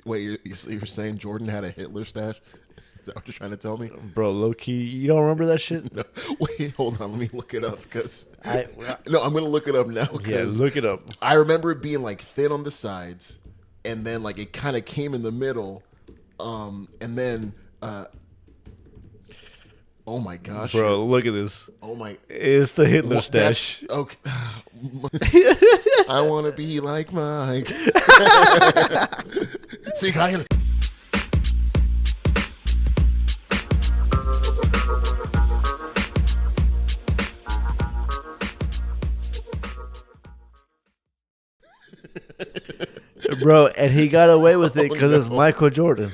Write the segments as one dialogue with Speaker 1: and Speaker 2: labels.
Speaker 1: Wait, you're saying Jordan had a Hitler stash? Is that what you're trying to tell me?
Speaker 2: Bro, low key, you don't remember that shit?
Speaker 1: No. Wait, hold on. Let me look it up because
Speaker 2: No,
Speaker 1: I'm gonna look it up now.
Speaker 2: Yeah, look it up.
Speaker 1: I remember it being like thin on the sides, and then like it kind of came in the middle, and then. Oh my gosh,
Speaker 2: bro! Look at this.
Speaker 1: Oh my!
Speaker 2: It's the Hitler stash.
Speaker 1: Okay. I want to be like Mike. See, I.
Speaker 2: Bro, and he got away with it because it's Michael Jordan.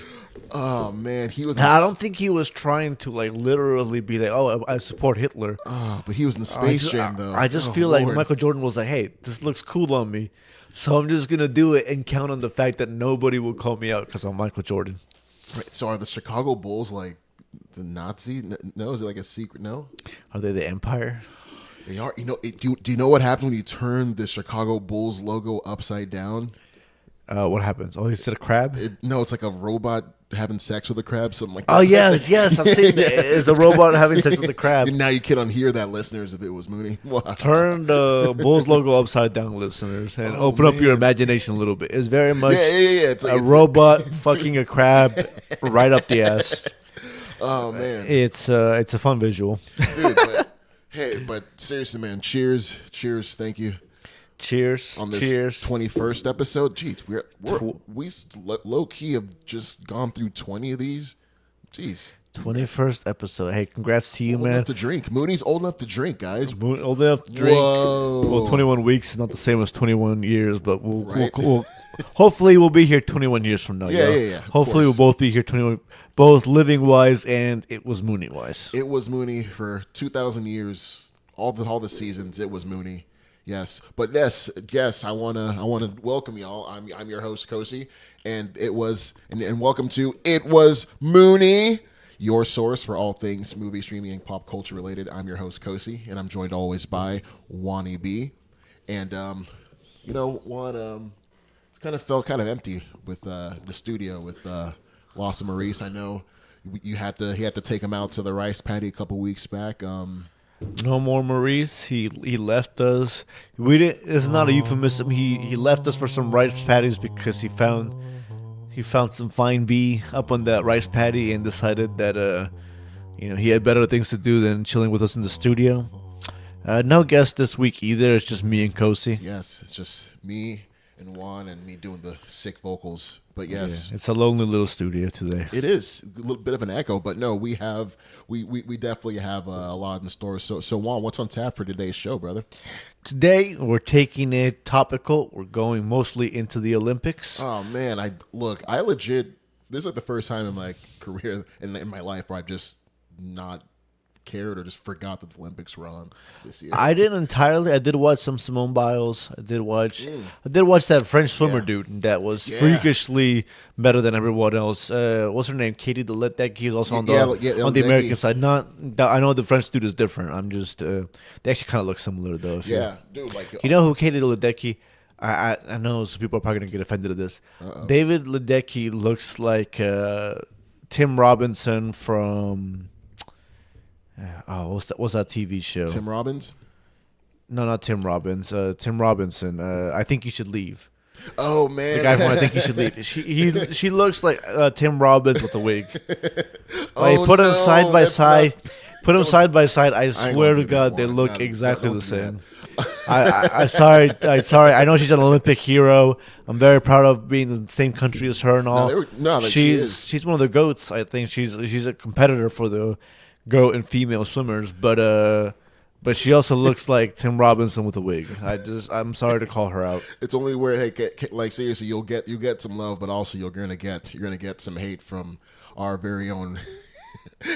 Speaker 1: Oh man, he was.
Speaker 2: I don't think he was trying to like literally be like, "Oh, I support Hitler."
Speaker 1: Oh, but he was in the Space Jam though.
Speaker 2: I just feel like Michael Jordan was like, "Hey, this looks cool on me, so I'm just gonna do it and count on the fact that nobody will call me out because I'm Michael Jordan."
Speaker 1: Right. So are the Chicago Bulls like the Nazi? No, is it like a secret? No.
Speaker 2: Are they the Empire?
Speaker 1: They are. You know, do you know what happens when you turn the Chicago Bulls logo upside down?
Speaker 2: What happens? Oh, is it a crab?
Speaker 1: No, it's like a robot having sex with a crab, something like that.
Speaker 2: Oh, yes, I've seen it. It's a robot having sex with a crab.
Speaker 1: And now you can unhear that, listeners, if it was Mooney.
Speaker 2: Turn the Bulls logo upside down, listeners, and open up your imagination a little bit. It's very much
Speaker 1: It's like,
Speaker 2: a robot fucking a crab right up the ass.
Speaker 1: Oh, man.
Speaker 2: It's a fun visual.
Speaker 1: Dude, but seriously, man, cheers, thank you.
Speaker 2: Cheers.
Speaker 1: On this
Speaker 2: Cheers.
Speaker 1: 21st episode. Jeez, we low key have just gone through 20 of these. Jeez.
Speaker 2: 21st episode. Hey, congrats to you,
Speaker 1: old
Speaker 2: man.
Speaker 1: Enough to drink. Mooney's old enough to drink, guys.
Speaker 2: Old enough to drink.
Speaker 1: Whoa.
Speaker 2: Well, 21 weeks is not the same as 21 years, but we'll hopefully we'll be here 21 years from now.
Speaker 1: Yeah.
Speaker 2: Hopefully we'll both be here 21, both living wise and it was Mooney wise.
Speaker 1: It was Mooney for 2,000 years. All the seasons. It was Mooney. Yes, but yes, I wanna welcome y'all. I'm your host Kosi, and welcome to It Was Mooney, your source for all things movie streaming and pop culture related. I'm your host Kosi, and I'm joined always by Wani B. And Juan kind of felt kind of empty with the studio with loss of Maurice. I know he had to take him out to the rice paddy a couple weeks back.
Speaker 2: No more Maurice. He left us. We didn't. It's not a euphemism. He left us for some rice patties because he found some fine bee up on that rice paddy and decided that he had better things to do than chilling with us in the studio. No guest this week either. It's just me and Kosi.
Speaker 1: Yes, it's just me and Juan and me doing the sick vocals. But yes,
Speaker 2: it's a lonely little studio today.
Speaker 1: It is a little bit of an echo, but no, we definitely have a lot in store. So Juan, what's on tap for today's show, brother?
Speaker 2: Today we're taking it topical. We're going mostly into the Olympics.
Speaker 1: Oh man, I legit. This is like the first time in my career in my life where I've just not cared or just forgot that the Olympics were on this year.
Speaker 2: I didn't entirely. I did watch some Simone Biles. I did watch that French swimmer dude that was freakishly better than everyone else. What's her name? Katie Ledecky is also on the American side. I know the French dude is different. I'm just they actually kind of look similar though.
Speaker 1: Dude, like
Speaker 2: you know who Katie Ledecky? I know some people are probably gonna get offended at this. David Ledecky looks like Tim Robinson from. What's that TV show?
Speaker 1: Tim Robbins?
Speaker 2: No, not Tim Robbins. Tim Robinson. I Think You Should Leave.
Speaker 1: Oh man,
Speaker 2: the guy from I Think You Should Leave. She looks like Tim Robbins with a wig. Put them side by side. Put them side by side. I swear to God, they look exactly the same. I'm sorry. I know she's an Olympic hero. I'm very proud of being in the same country as her and all. She's one of the goats. I think she's a competitor for the goat and female swimmers, but she also looks like Tim Robinson with a wig. I'm sorry to call her out.
Speaker 1: It's only where like seriously, you'll get some love, but also you're gonna get some hate from our very own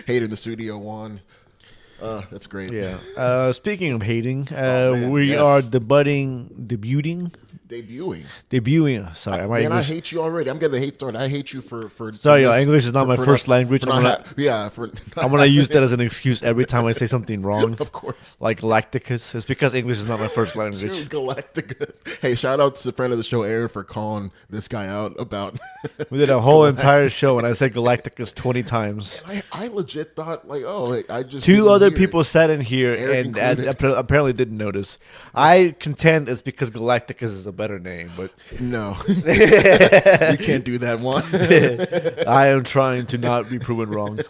Speaker 1: hate in the studio, Juan. That's great.
Speaker 2: Yeah. Speaking of hating, we are debuting
Speaker 1: Debuting.
Speaker 2: Sorry,
Speaker 1: Man, English. I hate you already. I'm getting the hate started. I hate you for.
Speaker 2: Sorry, English is not my first language. I'm gonna use that as an excuse every time I say something wrong.
Speaker 1: Of course,
Speaker 2: like Galacticus. It's because English is not my first language.
Speaker 1: Dude, Galacticus. Hey, shout out to the friend of the show, Aaron, for calling this guy out about.
Speaker 2: We did a whole entire show, and I said Galacticus 20 times.
Speaker 1: I legit thought I just
Speaker 2: 2 other people sat in here and apparently didn't notice. I contend it's because Galacticus is a better name, but
Speaker 1: no, you can't do that one.
Speaker 2: I am trying to not be proven wrong.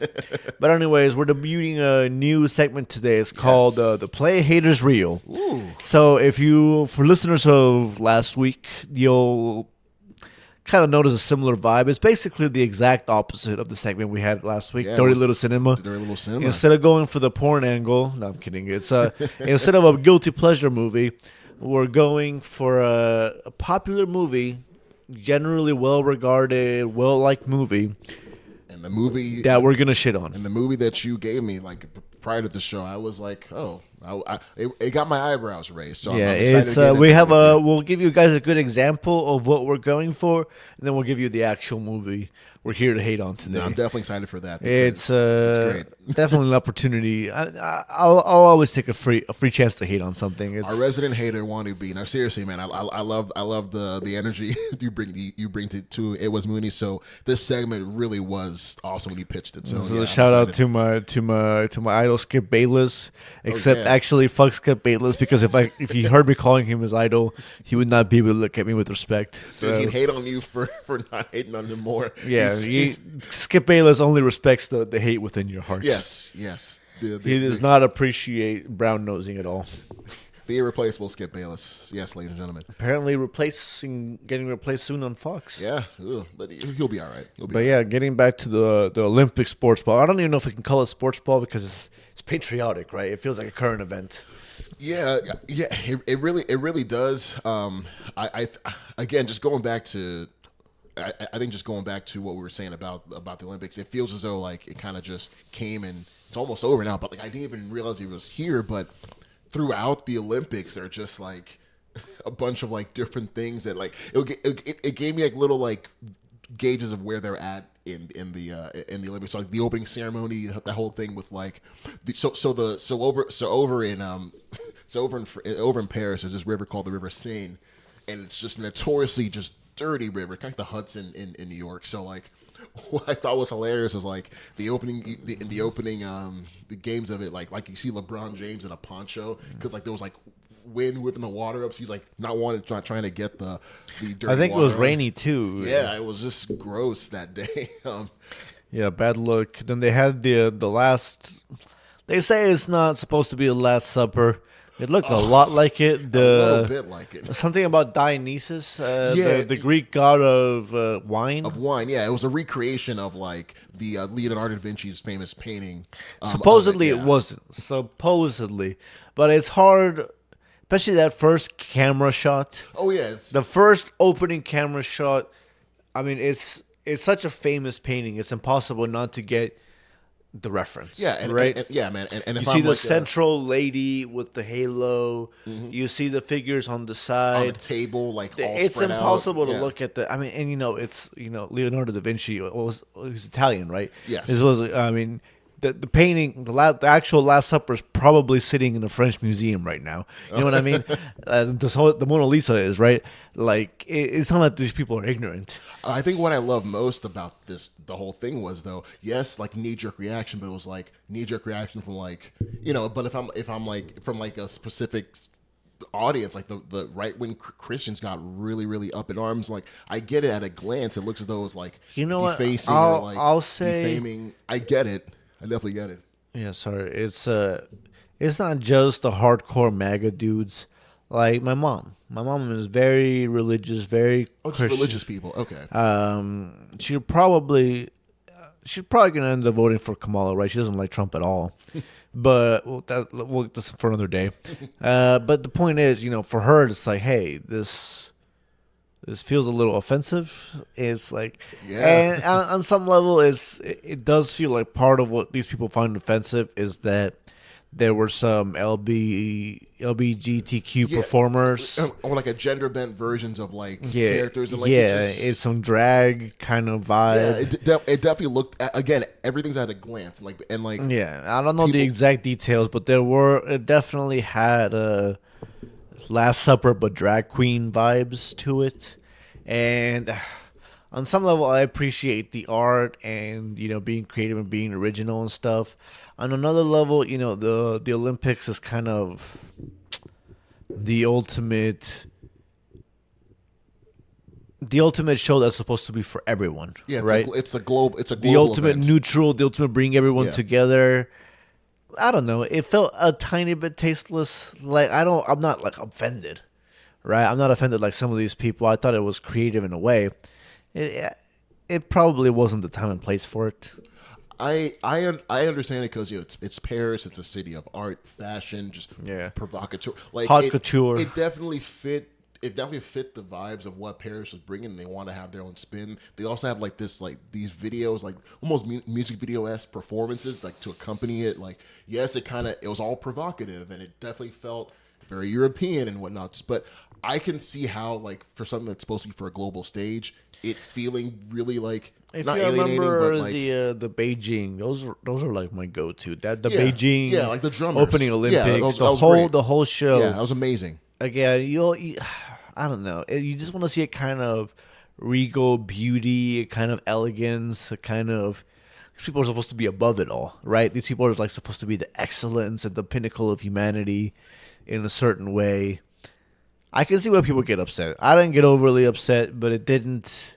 Speaker 2: But anyways, we're debuting a new segment today. It's called the Play Haters Reel.
Speaker 1: Ooh.
Speaker 2: So for listeners of last week, you'll kind of notice a similar vibe. It's basically the exact opposite of the segment we had last week, Dirty Little Cinema. Instead of going for the porn angle, no, I'm kidding. It's instead of a guilty pleasure movie, we're going for a popular movie, generally well-regarded, well-liked movie.
Speaker 1: And the movie
Speaker 2: that we're going to shit on.
Speaker 1: And the movie that you gave me, like, prior to the show, I was like, oh, it got my eyebrows raised. So
Speaker 2: yeah,
Speaker 1: I'm excited
Speaker 2: we'll give you guys a good example of what we're going for, and then we'll give you the actual movie we're here to hate on today.
Speaker 1: No, I'm definitely excited for that.
Speaker 2: It's great. Definitely an opportunity. I'll always take a free chance to hate on something. It's
Speaker 1: our resident hater wannabe. Now, seriously, man, I love the energy you bring to It Was Mooney. So this segment really was awesome when you pitched it. So
Speaker 2: a shout out to my idol Skip Bayless. Except actually, fuck Skip Bayless, because if he heard me calling him his idol, he would not be able to look at me with respect.
Speaker 1: So he'd hate on you for not hating on him more.
Speaker 2: Yeah. Skip Bayless only respects the hate within your heart.
Speaker 1: Yes.
Speaker 2: He does not appreciate brown nosing at all.
Speaker 1: The irreplaceable Skip Bayless. Yes, ladies and gentlemen.
Speaker 2: Apparently getting replaced soon on Fox.
Speaker 1: Yeah, but he'll be all right.
Speaker 2: Getting back to the Olympic sports ball. I don't even know if we can call it sports ball because it's patriotic, right? It feels like a current event.
Speaker 1: Yeah. It really does. Again, just going back to. I think just going back to what we were saying about the Olympics, it feels as though like it kind of just came and it's almost over now. But like I didn't even realize it was here. But throughout the Olympics, they're just like a bunch of like different things that like it gave me like little like gauges of where they're at in the Olympics. So like the opening ceremony, the whole thing with like over in Paris, there's this river called the River Seine, and it's just notoriously just dirty river, kind of like the Hudson in New York. So like, what I thought was hilarious is like the games of it, like you see LeBron James in a poncho because like there was like wind whipping the water up. So he's like not trying to get the dirty.
Speaker 2: I think it was
Speaker 1: water
Speaker 2: rainy too.
Speaker 1: Yeah, it was just gross that day.
Speaker 2: Yeah, bad luck. Then they had the last. They say it's not supposed to be the Last Supper. It looked a lot like it.
Speaker 1: A little bit like it.
Speaker 2: Something about Dionysus, the Greek god of wine.
Speaker 1: Of wine, yeah. It was a recreation of like the Leonardo da Vinci's famous painting.
Speaker 2: Supposedly it wasn't. Supposedly. But it's hard, especially that first camera shot.
Speaker 1: Oh, yeah.
Speaker 2: The first opening camera shot, I mean, it's such a famous painting. It's impossible not to get the reference.
Speaker 1: Yeah,
Speaker 2: right?
Speaker 1: Yeah, man. And
Speaker 2: you see the central lady with the halo. Mm-hmm. You see the figures on the side.
Speaker 1: On the table, like all
Speaker 2: it's
Speaker 1: spread
Speaker 2: impossible
Speaker 1: out.
Speaker 2: to look at the. I mean, and it's Leonardo da Vinci was Italian, right?
Speaker 1: Yes.
Speaker 2: This was. I mean, the painting, the actual Last Supper is probably sitting in a French museum right now. You know what I mean? The Mona Lisa is, right. Like it's not that these people are ignorant.
Speaker 1: I think what I love most about the whole thing was though, yes, like knee-jerk reaction, but it was like knee-jerk reaction from like, but if I'm like from like a specific audience, like the right-wing Christians got really, really up in arms. Like I get it at a glance. It looks as though it was like defacing or like
Speaker 2: I'll say
Speaker 1: defaming. I get it. I definitely get it.
Speaker 2: Yeah, sorry. It's not just the hardcore MAGA dudes. Like my mom. My mom is very religious, very Christian.
Speaker 1: Just religious people. Okay.
Speaker 2: She's probably gonna end up voting for Kamala, right? She doesn't like Trump at all. But that's for another day. But the point is, for her, it's like, hey, this feels a little offensive. It's like, and on some level, it does feel like part of what these people find offensive is that There were some LBGTQ performers,
Speaker 1: or like a gender bent versions of like characters. And like
Speaker 2: it's some drag kind of vibe.
Speaker 1: Yeah, it definitely looked again. Everything's at a glance, I don't
Speaker 2: know the exact details, but it definitely had Last Supper but drag queen vibes to it, and on some level, I appreciate the art and being creative and being original and stuff. On another level, the Olympics is kind of the ultimate show that's supposed to be for everyone.
Speaker 1: Yeah,
Speaker 2: right.
Speaker 1: It's a global
Speaker 2: event. Neutral. The ultimate bring everyone together. I don't know. It felt a tiny bit tasteless. Like I'm not like offended, right? I'm not offended like some of these people. I thought it was creative in a way. It probably wasn't the time and place for it.
Speaker 1: I understand it because it's Paris. It's a city of art, fashion, just provocateur, like
Speaker 2: haute couture.
Speaker 1: It definitely fit. It definitely fit the vibes of what Paris was bringing. They want to have their own spin. They also have these videos, like almost music video-esque performances, like to accompany it. Like yes, it was all provocative, and it definitely felt very European and whatnot. But I can see how, like, for something that's supposed to be for a global stage, it feeling really like
Speaker 2: if
Speaker 1: not
Speaker 2: you
Speaker 1: alienating,
Speaker 2: remember
Speaker 1: but like
Speaker 2: the Beijing, those are like my go-to. Beijing,
Speaker 1: like the drummers
Speaker 2: opening Olympics,
Speaker 1: that
Speaker 2: the whole show.
Speaker 1: Yeah, that was amazing.
Speaker 2: Again, I don't know. You just want to see a kind of regal beauty, a kind of elegance, a kind of. These people are supposed to be above it all, right? These people are like supposed to be the excellence at the pinnacle of humanity in a certain way. I can see why people get upset. I didn't get overly upset, but it didn't.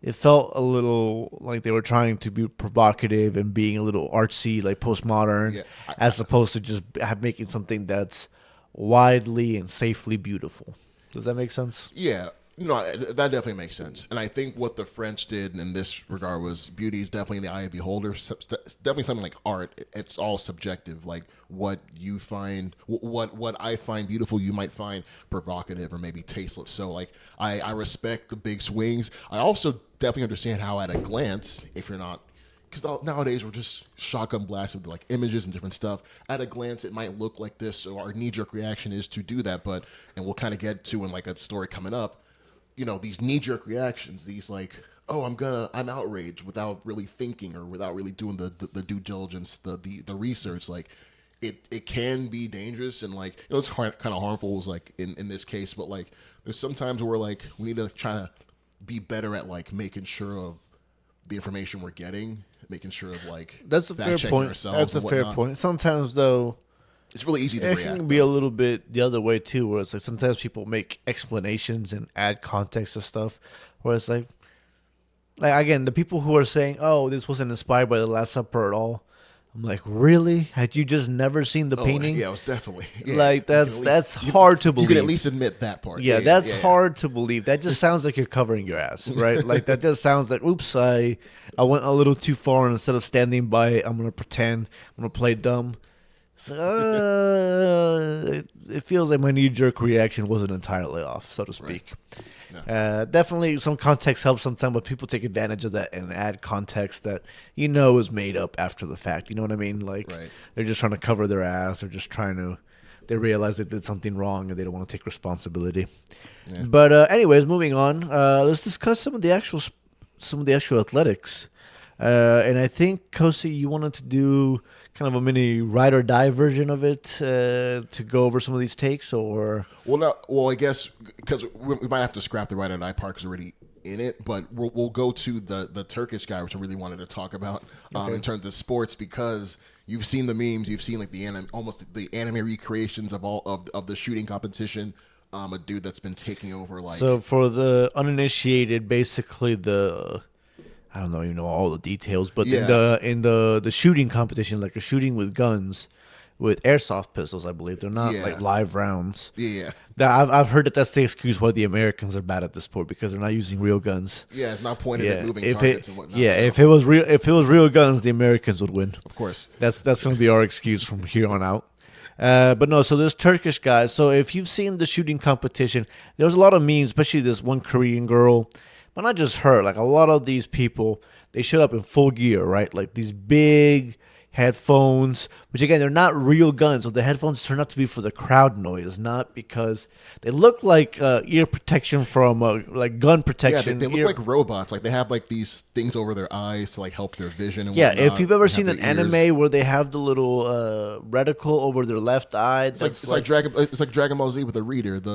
Speaker 2: It felt a little like they were trying to be provocative and being a little artsy, like postmodern, as opposed to just making something that's widely and safely beautiful. Does that make sense?
Speaker 1: Yeah. No, that definitely makes sense. And I think what the French did in this regard was beauty is definitely in the eye of the beholder. It's definitely something like art. It's all subjective. Like what you find, what I find beautiful, you might find provocative or maybe tasteless. So like I respect the big swings. I also definitely understand how at a glance, if you're not, because nowadays we're just shotgun blasted with like images and different stuff. At a glance, it might look like this. So our knee-jerk reaction is to do that. But, and we'll kind of get to in like a story coming up, these knee-jerk reactions, these like, oh, I'm outraged without really thinking or without really doing the due diligence, the research. Like it can be dangerous and like, it's kind of harmful is like in this case, but like there's some times where like we need to try to be better at like making sure of the information we're getting, making sure of like
Speaker 2: that's a fair point. That's a fair point. Sometimes though,
Speaker 1: it's really easy to react.
Speaker 2: It can be a little bit the other way too, where it's like sometimes people make explanations and add context to stuff, where it's like again, the people who are saying, "Oh, this wasn't inspired by the Last Supper at all," I'm like, really? Had you just never seen the painting?
Speaker 1: Yeah, it was definitely
Speaker 2: that's hard to believe.
Speaker 1: You can at least admit that part.
Speaker 2: Yeah, that's hard to believe. That just sounds like you're covering your ass, right? Like that just sounds like, oops, I went a little too far, and instead of standing by, I'm gonna pretend, I'm gonna play dumb. So it feels like my knee-jerk reaction wasn't entirely off, so to speak. Right. No. Definitely some context helps sometimes, but people take advantage of that and add context that is made up after the fact. You know what I mean? Like They're just trying to cover their ass. They're just they realize they did something wrong and they don't want to take responsibility. Yeah. But anyways, moving on. Let's discuss some of the actual athletics. And I think, Kosi, you wanted to do kind of a mini ride or die version of it to go over some of these takes, or?
Speaker 1: Well, I guess because we might have to scrap the ride or die part because we're already in it, but we'll go to the Turkish guy, which I really wanted to talk about in terms of sports, because you've seen the memes, you've seen like almost the anime recreations of all of the shooting competition. A dude that's been taking over like.
Speaker 2: So for the uninitiated, basically I don't even know all the details, but in the shooting competition, like a shooting with guns, with airsoft pistols, I believe they're not like live rounds.
Speaker 1: Yeah.
Speaker 2: I've heard that's the excuse why the Americans are bad at this sport, because they're not using real guns.
Speaker 1: Yeah, it's not pointed at moving targets and whatnot.
Speaker 2: Yeah, if it was real guns, the Americans would win.
Speaker 1: Of course.
Speaker 2: That's going to be our excuse from here on out. But no, so there's Turkish guys. So if you've seen the shooting competition, there was a lot of memes, especially this one Korean girl. But not just her, like a lot of these people, they showed up in full gear, right? Like these big, headphones, which again, they're not real guns. So the headphones turn out to be for the crowd noise, not because they look like ear protection from like gun protection.
Speaker 1: Yeah, they look like robots. Like they have like these things over their eyes to like help their vision. And
Speaker 2: yeah,
Speaker 1: whatnot.
Speaker 2: if you've ever seen an
Speaker 1: ears.
Speaker 2: anime where they have the little reticle over their left eye,
Speaker 1: it's like Dragon Ball Z with a reader. The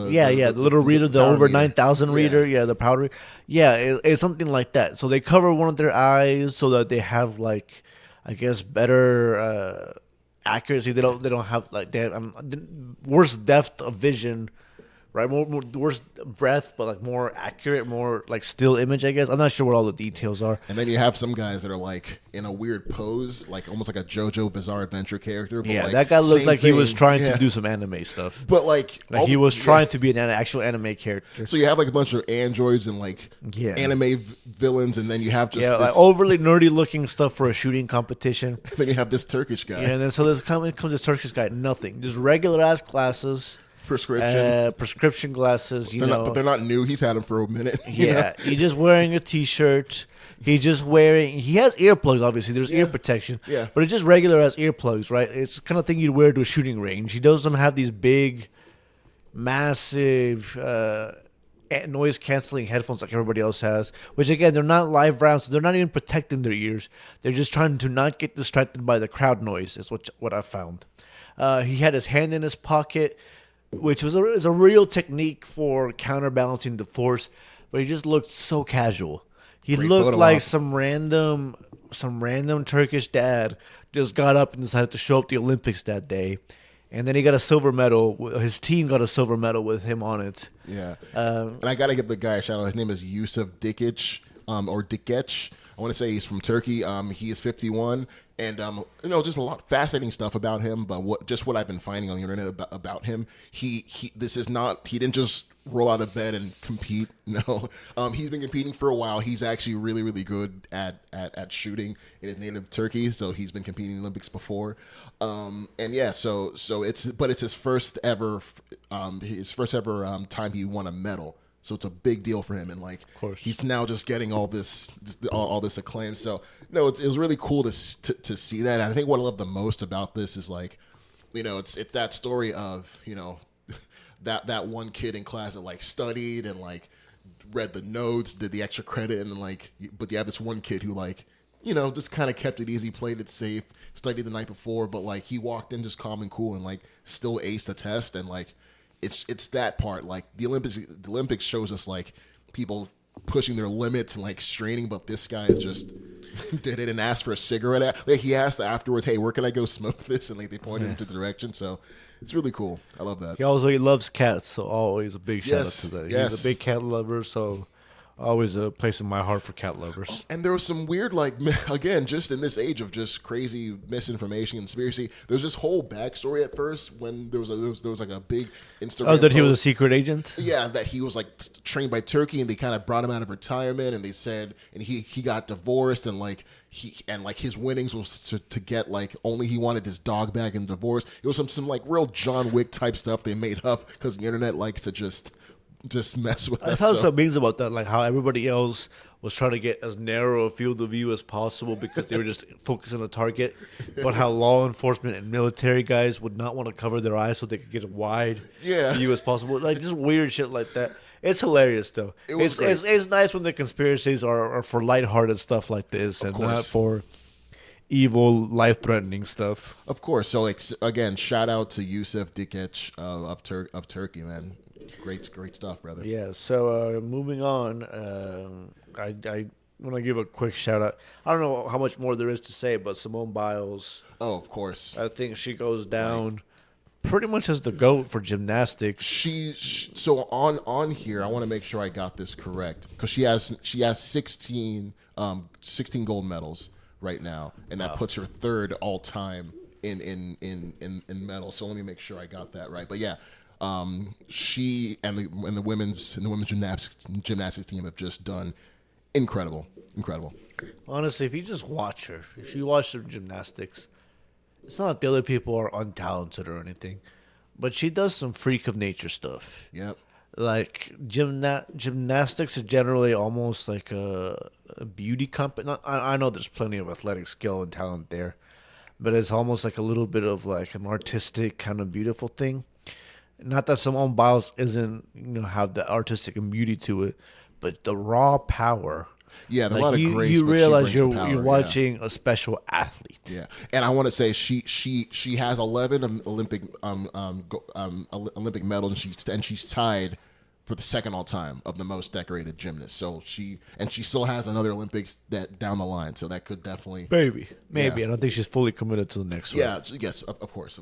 Speaker 2: little reader, the over 9,000 reader, the power reader. Yeah, it's something like that. So they cover one of their eyes so that they have like, I guess, better accuracy. They don't have like they have worse depth of vision, right? More worse breath, but like more accurate, more like still image. I guess I'm not sure what all the details are.
Speaker 1: And then you have some guys that are like in a weird pose, like almost like a JoJo Bizarre Adventure character. But like,
Speaker 2: that guy looked like he was trying to do some anime stuff.
Speaker 1: But like
Speaker 2: he was trying to be an actual anime character.
Speaker 1: So you have like a bunch of androids and like anime villains, and then you have just
Speaker 2: like overly nerdy looking stuff for a shooting competition.
Speaker 1: And then you have this Turkish guy.
Speaker 2: Yeah, and then so comes this Turkish guy, nothing, just regular ass glasses. Prescription glasses,
Speaker 1: but they're not new. He's had them for a minute.
Speaker 2: He's just wearing a t-shirt. He has earplugs, obviously. There's ear protection.
Speaker 1: Yeah.
Speaker 2: But it's just regular as earplugs, right? It's the kind of thing you'd wear to a shooting range. He doesn't have these big, massive noise-canceling headphones like everybody else has. Which, again, they're not live rounds, so they're not even protecting their ears. They're just trying to not get distracted by the crowd noise, is what I found. He had his hand in his pocket, which is a real technique for counterbalancing the force, but he just looked so casual. He looked like some random Turkish dad just got up and decided to show up the Olympics that day, and then he got a silver medal. His team got a silver medal with him on it.
Speaker 1: Yeah, and I gotta give the guy a shout out. His name is Yusuf Dikic, or Dikec. I want to say he's from Turkey. He is 51. And just a lot of fascinating stuff about him. But what I've been finding on the internet about him, he didn't just roll out of bed and compete. No, he's been competing for a while. He's actually really, really good at shooting in his native Turkey. So he's been competing in the Olympics before. So it's his first ever time he won a medal. So it's a big deal for him, and like,
Speaker 2: of course,
Speaker 1: he's now just getting all this acclaim. So no, it was really cool to see that. And I think what I love the most about this is like, it's that story of that one kid in class that like studied and like read the notes, did the extra credit, and then like, but you have this one kid who like just kind of kept it easy, played it safe, studied the night before, but like he walked in just calm and cool and like still aced the test, and like. It's that part. Like the Olympics shows us like people pushing their limits and like straining, but this guy is just did it and asked for a cigarette. Like he asked afterwards, "Hey, where can I go smoke this?" And like they pointed him to the direction. So it's really cool. I love that.
Speaker 2: He loves cats, so always a big shout out to that.
Speaker 1: Yes.
Speaker 2: He's a big cat lover, so. Always a place in my heart for cat lovers.
Speaker 1: And there was some weird, like, again, just in this age of just crazy misinformation, conspiracy. There was this whole backstory at first when there was like a big Instagram.
Speaker 2: Oh, that he was a secret agent?
Speaker 1: Yeah, that he was like trained by Turkey, and they kind of brought him out of retirement, and they said, and he got divorced, and like his winnings was to get like only he wanted his dog back in divorce. It was some like real John Wick type stuff they made up because the internet likes to just mess with us.
Speaker 2: That's how some memes about that, like how everybody else was trying to get as narrow a field of view as possible because they were just focused on a target, but how law enforcement and military guys would not want to cover their eyes so they could get a wide view as possible. Like just weird shit like that. It's hilarious though. It's nice when the conspiracies are for lighthearted stuff like this and not for evil, life-threatening stuff.
Speaker 1: Of course. So like, again, shout out to Yusuf Dikec of Turkey, man. Great stuff, brother.
Speaker 2: Yeah, so moving on, I want to give a quick shout out. I don't know how much more there is to say, but Simone Biles.
Speaker 1: Oh, of course.
Speaker 2: I think she goes down pretty much as the GOAT for gymnastics.
Speaker 1: So on here, I want to make sure I got this correct because she has 16 gold medals right now, and that puts her third all time in medals. So let me make sure I got that right. But yeah. She and the women's gymnastics team have just done incredible.
Speaker 2: Honestly, if you just watch her, if you watch her gymnastics, it's not that the other people are untalented or anything, but she does some freak of nature stuff.
Speaker 1: Yep.
Speaker 2: Like gymnastics is generally almost like a beauty company. I know there's plenty of athletic skill and talent there, but it's almost like a little bit of like an artistic kind of beautiful thing. Not that Simone Biles isn't, have the artistic and beauty to it, but the raw power.
Speaker 1: Yeah, there's
Speaker 2: like
Speaker 1: a lot of grace.
Speaker 2: You realize
Speaker 1: power,
Speaker 2: you're watching a special athlete.
Speaker 1: Yeah, and I want to say she has 11 Olympic Olympic medals, and she's tied for the second all time of the most decorated gymnast. So she still has another Olympics that down the line. So that could definitely
Speaker 2: maybe.
Speaker 1: Yeah.
Speaker 2: I don't think she's fully committed to the next one.
Speaker 1: Yeah, yes, of course.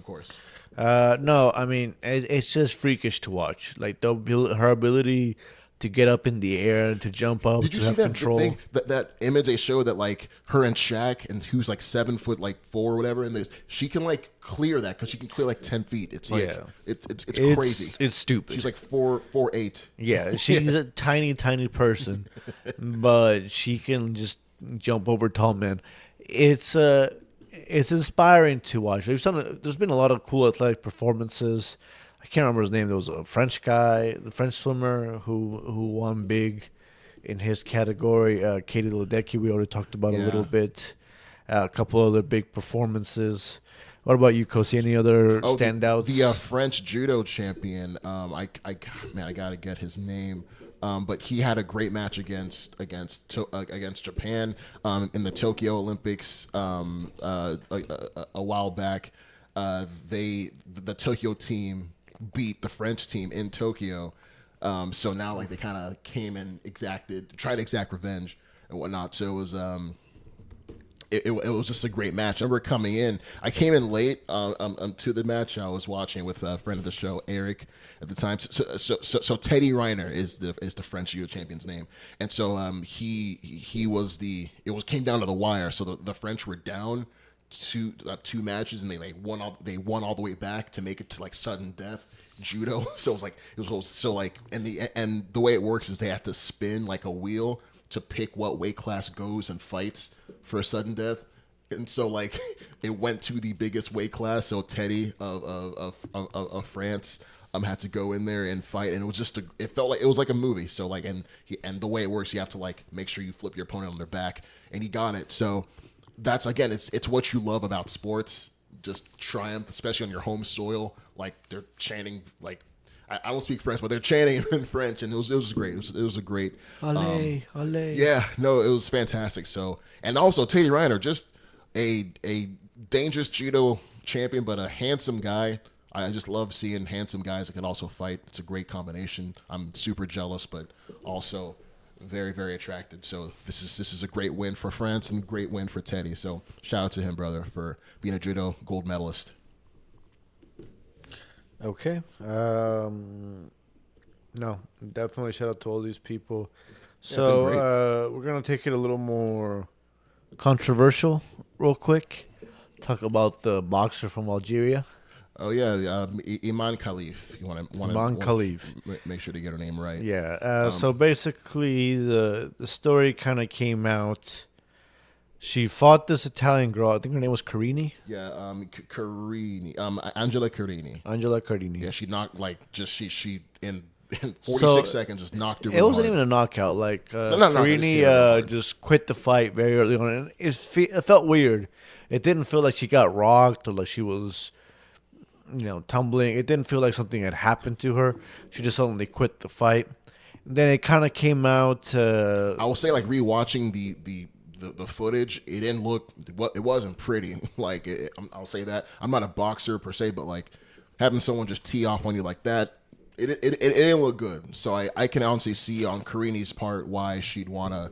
Speaker 2: No, I mean it's just freakish to watch. Like her ability to get up in the air, to jump up,
Speaker 1: Did you
Speaker 2: to
Speaker 1: see
Speaker 2: have
Speaker 1: that
Speaker 2: control.
Speaker 1: thing, that image they showed that like her and Shaq, and who's like 7'4" or whatever, and she can like clear that because she can clear like 10 feet. It's like it's crazy.
Speaker 2: It's stupid.
Speaker 1: She's like 4'8".
Speaker 2: Yeah, she's a tiny person, but she can just jump over tall men. It's inspiring to watch. There's been a lot of cool athletic performances. I can't remember his name. There was a French guy, the French swimmer who won big in his category. Katie Ledecky, we already talked about a little bit. A couple other big performances. What about you, Kosi? Any other standouts?
Speaker 1: The French judo champion. I gotta get his name. But he had a great match against Japan in the Tokyo Olympics a while back. The Tokyo team beat the French team in Tokyo, so now like they kind of came and tried to exact revenge and whatnot. So it was it was just a great match. I remember coming in. I came in late to the match. I was watching with a friend of the show, Eric, at the time. So Teddy Riner is the French judo champion's name, and so came down to the wire. So the French were down two matches, and they won all the way back to make it to like sudden death judo. So and the way it works is they have to spin like a wheel to pick what weight class goes and fights for a sudden death. And so like it went to the biggest weight class. So Teddy of France had to go in there and fight, and it was it felt like it was like a movie. So like and the way it works, you have to like make sure you flip your opponent on their back, and he got it. So that's again, it's what you love about sports. Just triumph, especially on your home soil. Like they're chanting, like I don't speak French, but they're chanting in French, and it was great. It was a great,
Speaker 2: allez.
Speaker 1: Yeah, no, it was fantastic. So, and also Teddy Riner, just a dangerous judo champion, but a handsome guy. I just love seeing handsome guys that can also fight. It's a great combination. I'm super jealous, but also very, very attracted. So this is a great win for France and great win for Teddy. So shout out to him, brother, for being a judo gold medalist.
Speaker 2: Okay. No, definitely shout out to all these people. So we're going to take it a little more controversial real quick. Talk about the boxer from Algeria.
Speaker 1: Oh, yeah. Iman Khalif. You want
Speaker 2: Khalif.
Speaker 1: Make sure to get her name right.
Speaker 2: Yeah. So basically the story kind of came out. She fought this Italian girl. I think her name was Carini.
Speaker 1: Yeah, Carini. Angela Carini.
Speaker 2: Angela Carini.
Speaker 1: Yeah, she knocked she in 46 seconds just knocked her.
Speaker 2: It wasn't even a knockout. Like Carini just quit the fight very early on, and it felt weird. It didn't feel like she got rocked or like she was, tumbling. It didn't feel like something had happened to her. She just suddenly quit the fight. And then it kind of came out.
Speaker 1: I will say, like rewatching the footage, it didn't look. It wasn't pretty. Like I'll say that. I'm not a boxer per se, but like having someone just tee off on you like that, it didn't look good. So I can honestly see on Karini's part why she'd want to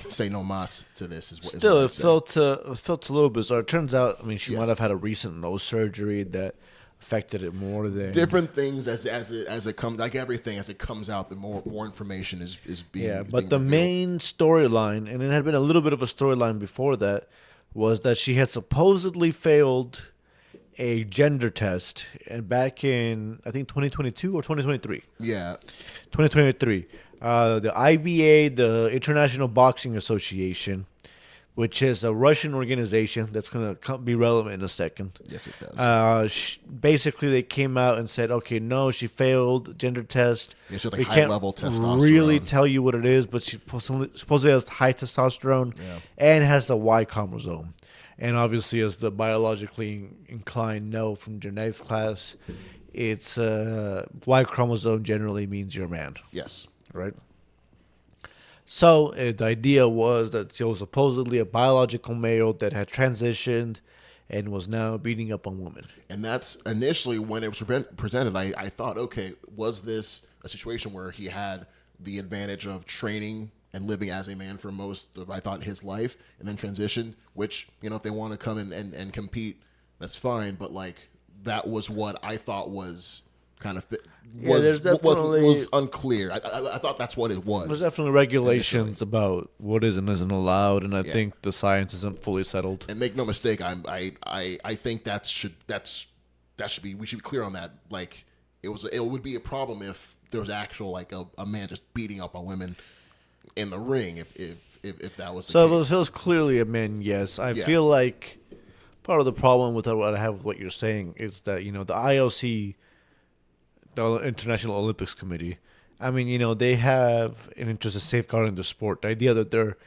Speaker 1: say no mas to this.
Speaker 2: Still, it felt a little bizarre. It turns out, she might have had a recent nose surgery that affected it more than
Speaker 1: different things as it comes, like everything as it comes out, the more information is being
Speaker 2: but the
Speaker 1: revealed.
Speaker 2: main storyline, and it had been a little bit of a storyline before that, was that she had supposedly failed a gender test and back in I think 2022 or 2023. 2023. The IBA, the International Boxing Association, which is a Russian organization that's going to be relevant in a second.
Speaker 1: Yes, it does.
Speaker 2: Basically, they came out and said, okay, no, she failed gender test.
Speaker 1: Yeah, she had like
Speaker 2: we
Speaker 1: high-level testosterone.
Speaker 2: Really tell you what it is, but she supposedly has high testosterone and has the Y chromosome. And obviously, as the biologically inclined know from genetics class, it's Y chromosome generally means you're a man.
Speaker 1: Yes.
Speaker 2: Right? So the idea was that he was supposedly a biological male that had transitioned and was now beating up on women.
Speaker 1: And that's initially when it was presented, I thought, okay, was this a situation where he had the advantage of training and living as a man for most of, I thought, his life, and then transition, which, if they want to come in and compete, that's fine. But, that was what I thought was kind of was unclear. I thought that's what it was.
Speaker 2: There's definitely regulations about what is and isn't allowed, and I think the science isn't fully settled.
Speaker 1: And make no mistake, I think that should be, we should be clear on that. It would be a problem if there was actual a man just beating up on women in the ring if that was the case.
Speaker 2: If it was clearly a man, yes. I feel like part of the problem with what I have with what you're saying is that, the IOC, the International Olympics Committee, I mean, they have an interest in safeguarding the sport. The idea that they're,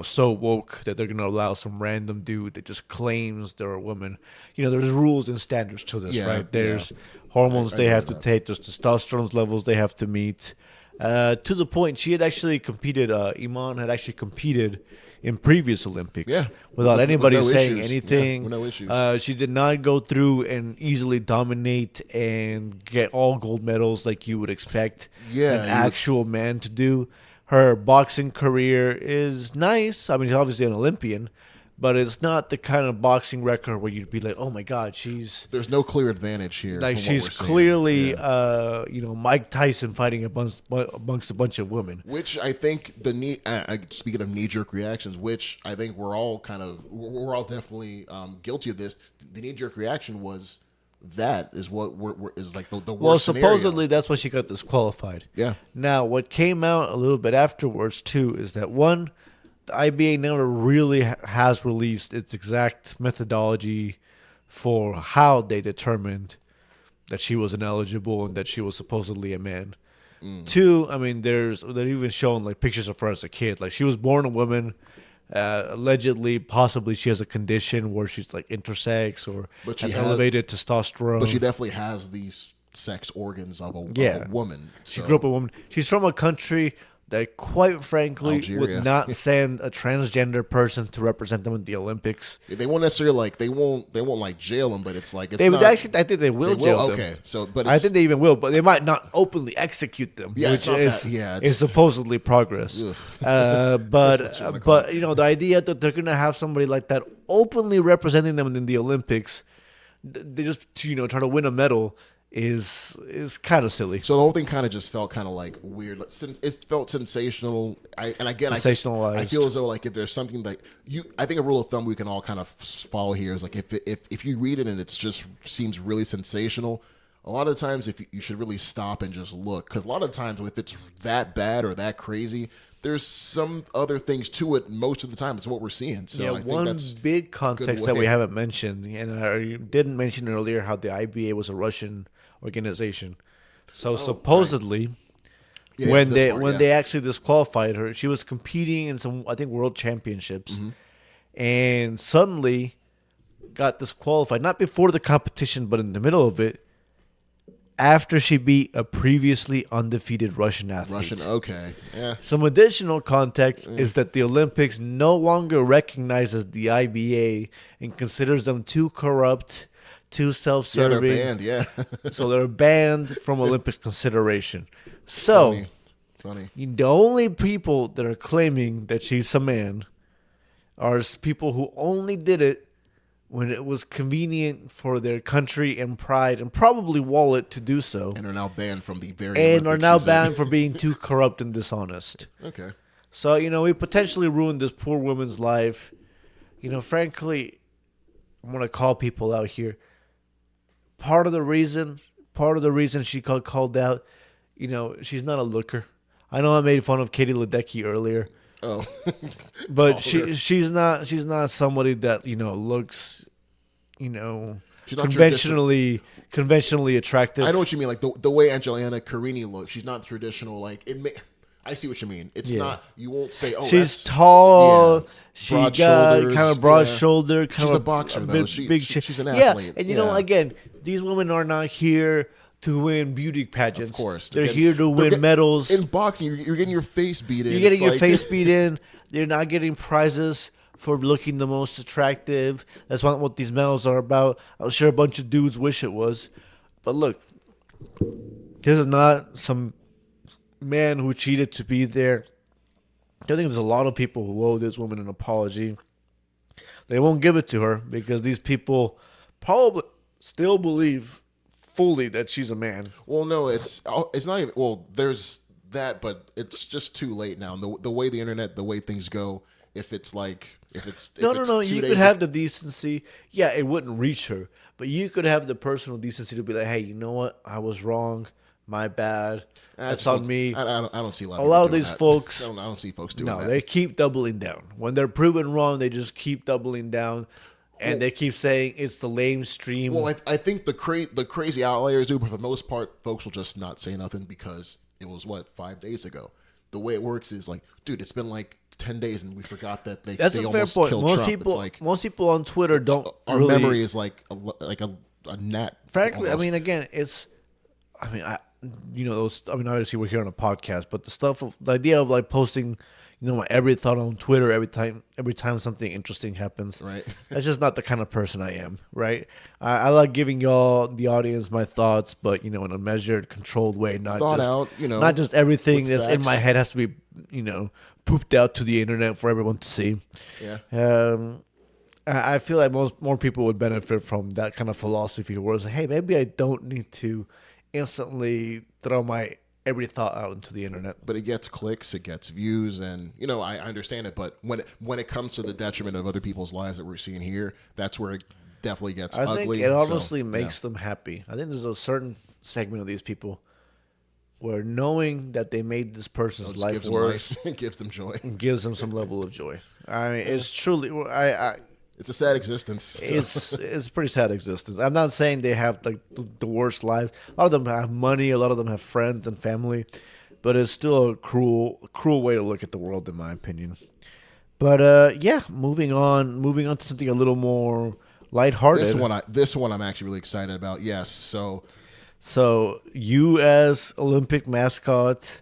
Speaker 2: so woke that they're going to allow some random dude that just claims they're a woman. There's rules and standards to this, right? There's hormones they have to take. There's testosterone levels they have to meet. To the point, she had actually competed, Iman had actually competed in previous Olympics without anybody saying anything.
Speaker 1: No issues.
Speaker 2: She did not go through and easily dominate and get all gold medals like you would expect an actual man to do. Her boxing career is nice. I mean, she's obviously an Olympian, but it's not the kind of boxing record where you'd be like, oh my God, there's
Speaker 1: no clear advantage here.
Speaker 2: She's clearly, Mike Tyson fighting amongst a bunch of women.
Speaker 1: Which I think speaking of knee-jerk reactions, which I think we're all definitely guilty of this. The knee-jerk reaction was that is what is the worst.
Speaker 2: Well, supposedly that's why she got disqualified.
Speaker 1: Yeah.
Speaker 2: Now, what came out a little bit afterwards too is that one, the IBA never really has released its exact methodology for how they determined that she was ineligible and that she was supposedly a man. Two, I mean, they're even showing pictures of her as a kid. She was born a woman. Allegedly, possibly she has a condition where she's intersex or has elevated testosterone.
Speaker 1: But she definitely has these sex organs of a woman.
Speaker 2: She grew up a woman. She's from a country that, quite frankly,
Speaker 1: Algeria.
Speaker 2: would not send a transgender person to represent them in the Olympics.
Speaker 1: They won't necessarily they won't jail them, but it's
Speaker 2: they would actually. I think they will jail them.
Speaker 1: Okay, so but
Speaker 2: I think they even will, but they might not openly execute them, which is supposedly progress. But the idea that they're gonna have somebody like that openly representing them in the Olympics, they just try to win a medal. Is kind of silly.
Speaker 1: So the whole thing kind of just felt kind of weird. It felt sensational.
Speaker 2: Sensationalized.
Speaker 1: I feel as though if there's something I think a rule of thumb we can all kind of follow here is if you read it and it just seems really sensational, a lot of times you should really stop and just look, because a lot of times if it's that bad or that crazy, there's some other things to it. Most of the time, it's what we're seeing. So I think
Speaker 2: one
Speaker 1: that's
Speaker 2: big context that we haven't mentioned, and I didn't mention earlier, how the IBA was a Russian organization. So supposedly, when they actually disqualified her, she was competing in some, I think, world championships, and suddenly got disqualified. Not before the competition, but in the middle of it, after she beat a previously undefeated Russian athlete.
Speaker 1: Okay. Yeah.
Speaker 2: Some additional context is that the Olympics no longer recognizes the IBA and considers them too corrupt, too self-serving.
Speaker 1: Yeah, they're banned,
Speaker 2: So they're banned from Olympics consideration. So,
Speaker 1: Funny.
Speaker 2: The only people that are claiming that she's a man are people who only did it when it was convenient for their country and pride and probably wallet to do so.
Speaker 1: And are now banned from the very
Speaker 2: And are now banned for being too corrupt and dishonest.
Speaker 1: Okay.
Speaker 2: So, we potentially ruined this poor woman's life. Frankly, I'm going to call people out here. Part of the reason she got called out, she's not a looker. I know I made fun of Katie Ledecky earlier.
Speaker 1: Oh,
Speaker 2: but she's not somebody that looks, conventionally attractive.
Speaker 1: I know what you mean. The way Angelina Carini looks, she's not traditional. I see what you mean. It's not. You won't say, "Oh,
Speaker 2: she's tall."
Speaker 1: Yeah,
Speaker 2: she got kind of broad shoulder. Kind
Speaker 1: she's
Speaker 2: of
Speaker 1: a boxer, though. She's an
Speaker 2: Yeah,
Speaker 1: athlete.
Speaker 2: and again, these women are not here to win beauty pageants.
Speaker 1: Of course,
Speaker 2: they're here to win medals.
Speaker 1: In boxing, you're getting your face beat in.
Speaker 2: You're getting your face beat in. They're not getting prizes for looking the most attractive. That's not what these medals are about. I'm sure a bunch of dudes wish it was, but look, this is not some man who cheated to be there. I think there's a lot of people who owe this woman an apology. They won't give it to her because these people probably still believe fully that she's a man.
Speaker 1: Well, no, it's not even. Well, there's that, but it's just too late now. And the way the internet, the way things go, if it's
Speaker 2: no.
Speaker 1: You
Speaker 2: could have the decency. Yeah, it wouldn't reach her, but you could have the personal decency to be like, hey, you know what? I was wrong. My bad. That's on me.
Speaker 1: I don't see a lot.
Speaker 2: A lot of these folks.
Speaker 1: I don't see folks doing that.
Speaker 2: No, they keep doubling down. When they're proven wrong, they just keep doubling down, and they keep saying it's the lamestream.
Speaker 1: Well, I think the crazy outliers do, but for the most part, folks will just not say nothing because it was 5 days ago. The way it works is like, dude, it's been like 10 days and we forgot that they.
Speaker 2: That's
Speaker 1: they
Speaker 2: a fair
Speaker 1: almost
Speaker 2: point.
Speaker 1: Killed Trump.
Speaker 2: Most people on Twitter don't.
Speaker 1: Our
Speaker 2: really,
Speaker 1: memory is like a gnat.
Speaker 2: Frankly,
Speaker 1: almost.
Speaker 2: I mean, again, it's. I mean, obviously we're here on a podcast, but the idea of like posting, my every thought on Twitter every time something interesting happens.
Speaker 1: Right.
Speaker 2: That's just not the kind of person I am. Right. I like giving y'all the audience my thoughts, but in a measured, controlled way, not just everything that's in my head has to be pooped out to the internet for everyone to see.
Speaker 1: Yeah.
Speaker 2: I feel like more people would benefit from that kind of philosophy, where it's like, hey, maybe I don't need to instantly throw my every thought out into the internet.
Speaker 1: But it gets clicks, it gets views, and I understand it. But when it comes to the detriment of other people's lives that we're seeing here, that's where it definitely gets ugly.
Speaker 2: I think it honestly makes them happy. I think there's a certain segment of these people where knowing that they made this person's life worse
Speaker 1: gives them joy,
Speaker 2: and gives them some level of joy. I mean, it's truly
Speaker 1: it's a sad existence. So.
Speaker 2: It's a pretty sad existence. I'm not saying they have like the worst lives. A lot of them have money. A lot of them have friends and family, but it's still a cruel way to look at the world, in my opinion. But moving on to something a little more lighthearted.
Speaker 1: This one I'm actually really excited about. Yes,
Speaker 2: so you as Olympic mascot,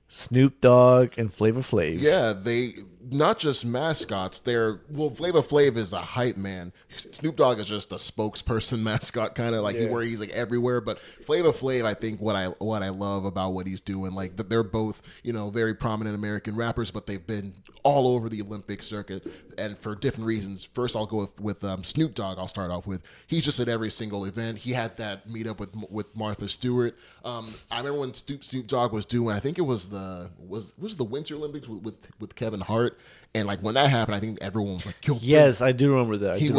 Speaker 2: Snoop Dogg and Flavor Flav.
Speaker 1: Yeah, they not just mascots. Flavor Flav is a hype man. Snoop Dogg is just a spokesperson mascot, kind of like where he's like everywhere. But Flavor Flav, I think what I love about what he's doing, like that they're both very prominent American rappers, but they've been all over the Olympic circuit and for different reasons. First, I'll go with Snoop Dogg. I'll start off with he's just at every single event. He had that meetup with Martha Stewart. I remember when Snoop Dogg was doing. I think it was the Winter Olympics with Kevin Hart. And like when that happened, I think everyone was like, "Yo,
Speaker 2: yes, I do remember that.
Speaker 1: He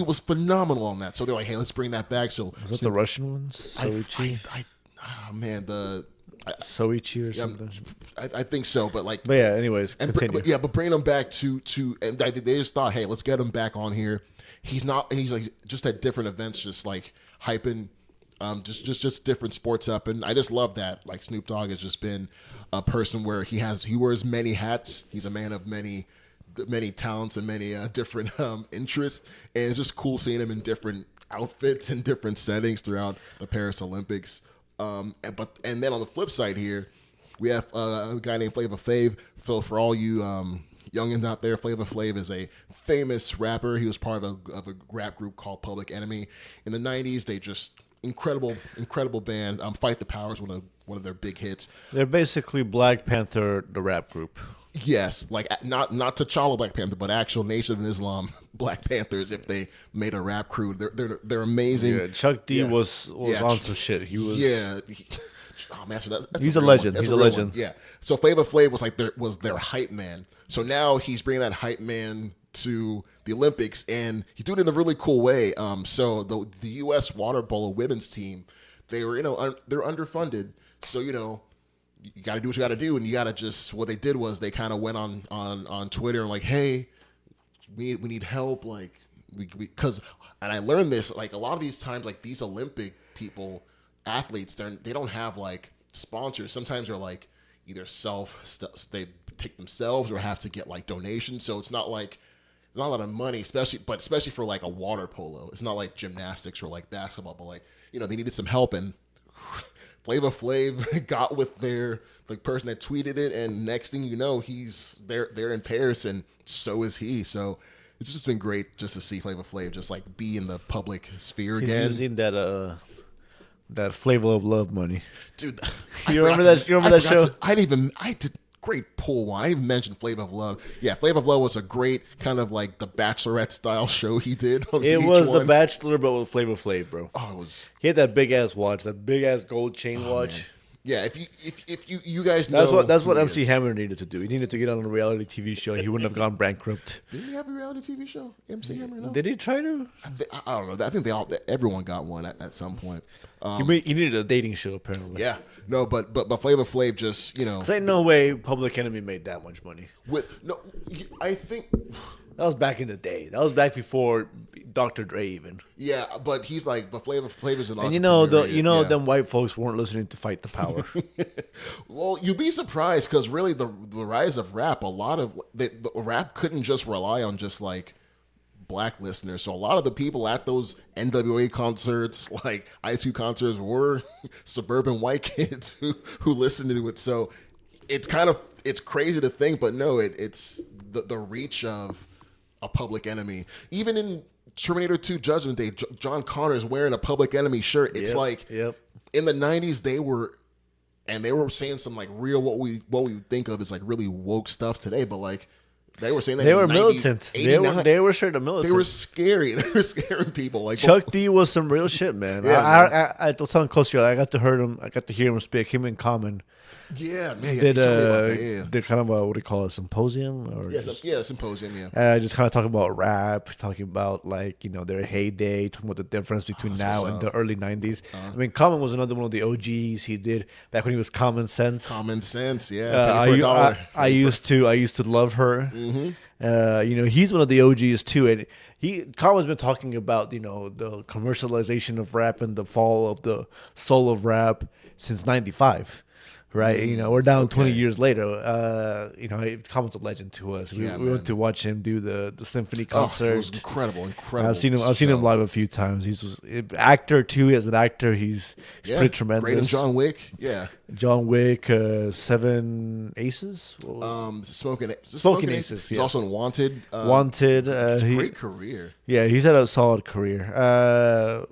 Speaker 1: was phenomenal on that." So they're like, "Hey, let's bring that back." So
Speaker 2: was that the Russian ones? Soichi? Soichi or something.
Speaker 1: I think so, but
Speaker 2: anyways, continue.
Speaker 1: But bringing him back to and they just thought, hey, let's get him back on here. He's like just at different events, just like hyping, just different sports up, and I just love that. Like Snoop Dogg has just been a person where he wears many hats. He's a man of many talents and many different interests, and it's just cool seeing him in different outfits and different settings throughout the Paris Olympics. And then on the flip side here, we have a guy named Flavor Flav. So for all you youngins out there, Flavor Flav is a famous rapper. He was part of a rap group called Public Enemy in the '90s. They just incredible band. Fight the Powers, one of their big hits.
Speaker 2: They're basically Black Panther, the rap group.
Speaker 1: Yes, like not T'Challa Black Panther, but actual Nation of Islam Black Panthers. If they made a rap crew, they're amazing.
Speaker 2: Yeah, Chuck D was on some shit. He was
Speaker 1: he's
Speaker 2: a legend. He's a legend.
Speaker 1: Yeah. So Flavor Flav was their hype man. So now he's bringing that hype man to the Olympics, and he's doing it in a really cool way. So the U.S. water polo women's team, they were they're underfunded. So you got to do what you got to do, and you got to just what they did was they kind of went on Twitter and like, hey, we need help, like because and I learned this like a lot of these times like these Olympic athletes they don't have like sponsors. Sometimes they're like either they take themselves or have to get like donations. So it's not like not a lot of money, especially for like a water polo. It's not like gymnastics or like basketball, but like they needed some help, and Flava Flav got with the person that tweeted it, and next thing you know, they're in Paris, and so is he. So it's just been great just to see Flava Flav just like be in the public sphere again.
Speaker 2: He's using that Flavor of Love money,
Speaker 1: dude.
Speaker 2: You remember that show?
Speaker 1: I did. Great pull one. I even mentioned Flavor of Love. Yeah, Flavor of Love was a great kind of like the Bachelorette style show he did.
Speaker 2: It was The Bachelor, but with Flavor Flav, bro.
Speaker 1: Oh, it was.
Speaker 2: He had that big ass watch, that big ass gold chain watch. Man.
Speaker 1: Yeah, if you guys know,
Speaker 2: that's what MC Hammer needed to do. He needed to get on a reality TV show. He wouldn't have gone bankrupt.
Speaker 1: Did he have a reality TV show? MC Hammer? No.
Speaker 2: Did he try to?
Speaker 1: I don't know. I think everyone got one at some point.
Speaker 2: He needed a dating show apparently.
Speaker 1: Yeah. No, but Flavor Flav just Cause
Speaker 2: ain't no way Public Enemy made that much money.
Speaker 1: I think
Speaker 2: that was back in the day. That was back before Dr. Dre even.
Speaker 1: Yeah, but he's like, but Flavor's an.
Speaker 2: And them white folks weren't listening to Fight the Power.
Speaker 1: Well, you'd be surprised because really the rise of rap, a lot of the rap couldn't just rely on just like black listeners. So a lot of the people at those NWA concerts, like Ice Cube concerts, were suburban white kids who listened to it. So it's crazy to think, but no, it's the reach of a Public Enemy. Even in Terminator 2 Judgment Day, John Connor's wearing a Public Enemy shirt. It's in the 90s they were saying some like real what we think of as like really woke stuff today, but like they were saying that
Speaker 2: they were militant. They were straight up militant.
Speaker 1: They were scary. They were scaring people. Like
Speaker 2: Chuck D was some real shit, man. Yeah, I was telling Coach, I got to hear him speak. Him and Common.
Speaker 1: Yeah, man. Did
Speaker 2: kind of what do you call it, symposium or
Speaker 1: symposium. Yeah,
Speaker 2: just kind of talking about rap, talking about like their heyday, talking about the difference between now and the early '90s. I mean, Common was another one of the OGs. He did back when he was Common Sense.
Speaker 1: Common Sense, yeah.
Speaker 2: I used to love her. Mm-hmm. He's one of the OGs too, and Common's been talking about the commercialization of rap and the fall of the soul of rap since '95. Right, we're down 20 years later. Common's a legend to us. We went to watch him do the symphony concert.
Speaker 1: It was incredible.
Speaker 2: I've seen him live a few times. He's actor too. As an actor, he's pretty tremendous.
Speaker 1: Great in John Wick. Yeah,
Speaker 2: John Wick, 7 Aces.
Speaker 1: Smoking
Speaker 2: Aces.
Speaker 1: He's also in Wanted.
Speaker 2: Great
Speaker 1: career.
Speaker 2: Yeah, he's had a solid career.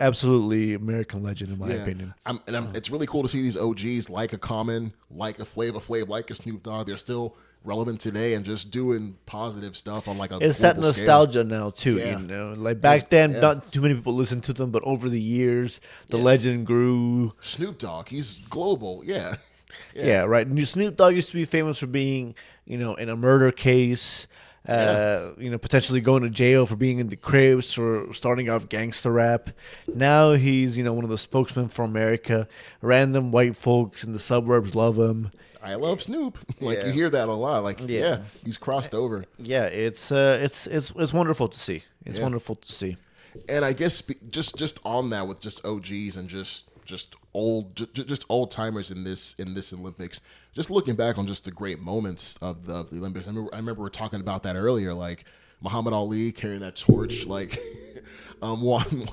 Speaker 2: Absolutely American legend in my opinion.
Speaker 1: It's really cool to see these OGs like a Common, like a Flavor Flav, like a Snoop Dogg. They're still relevant today and just doing positive stuff on like a
Speaker 2: it's that nostalgia
Speaker 1: scale.
Speaker 2: Now too. Like back then not too many people listened to them, but over the years the legend grew.
Speaker 1: Snoop Dogg, he's global.
Speaker 2: Yeah, right. And Snoop Dogg used to be famous for being in a murder case, potentially going to jail for being in the Crips or starting off gangster rap. Now he's, one of the spokesmen for America. Random white folks in the suburbs love him.
Speaker 1: I love Snoop. You hear that a lot. He's crossed over.
Speaker 2: Yeah, it's wonderful to see. It's wonderful to see.
Speaker 1: And I guess just on that with just OGs and just old timers in this Olympics. Just looking back on just the great moments of the Olympics. I remember we were talking about that earlier, like Muhammad Ali carrying that torch. Like, I won't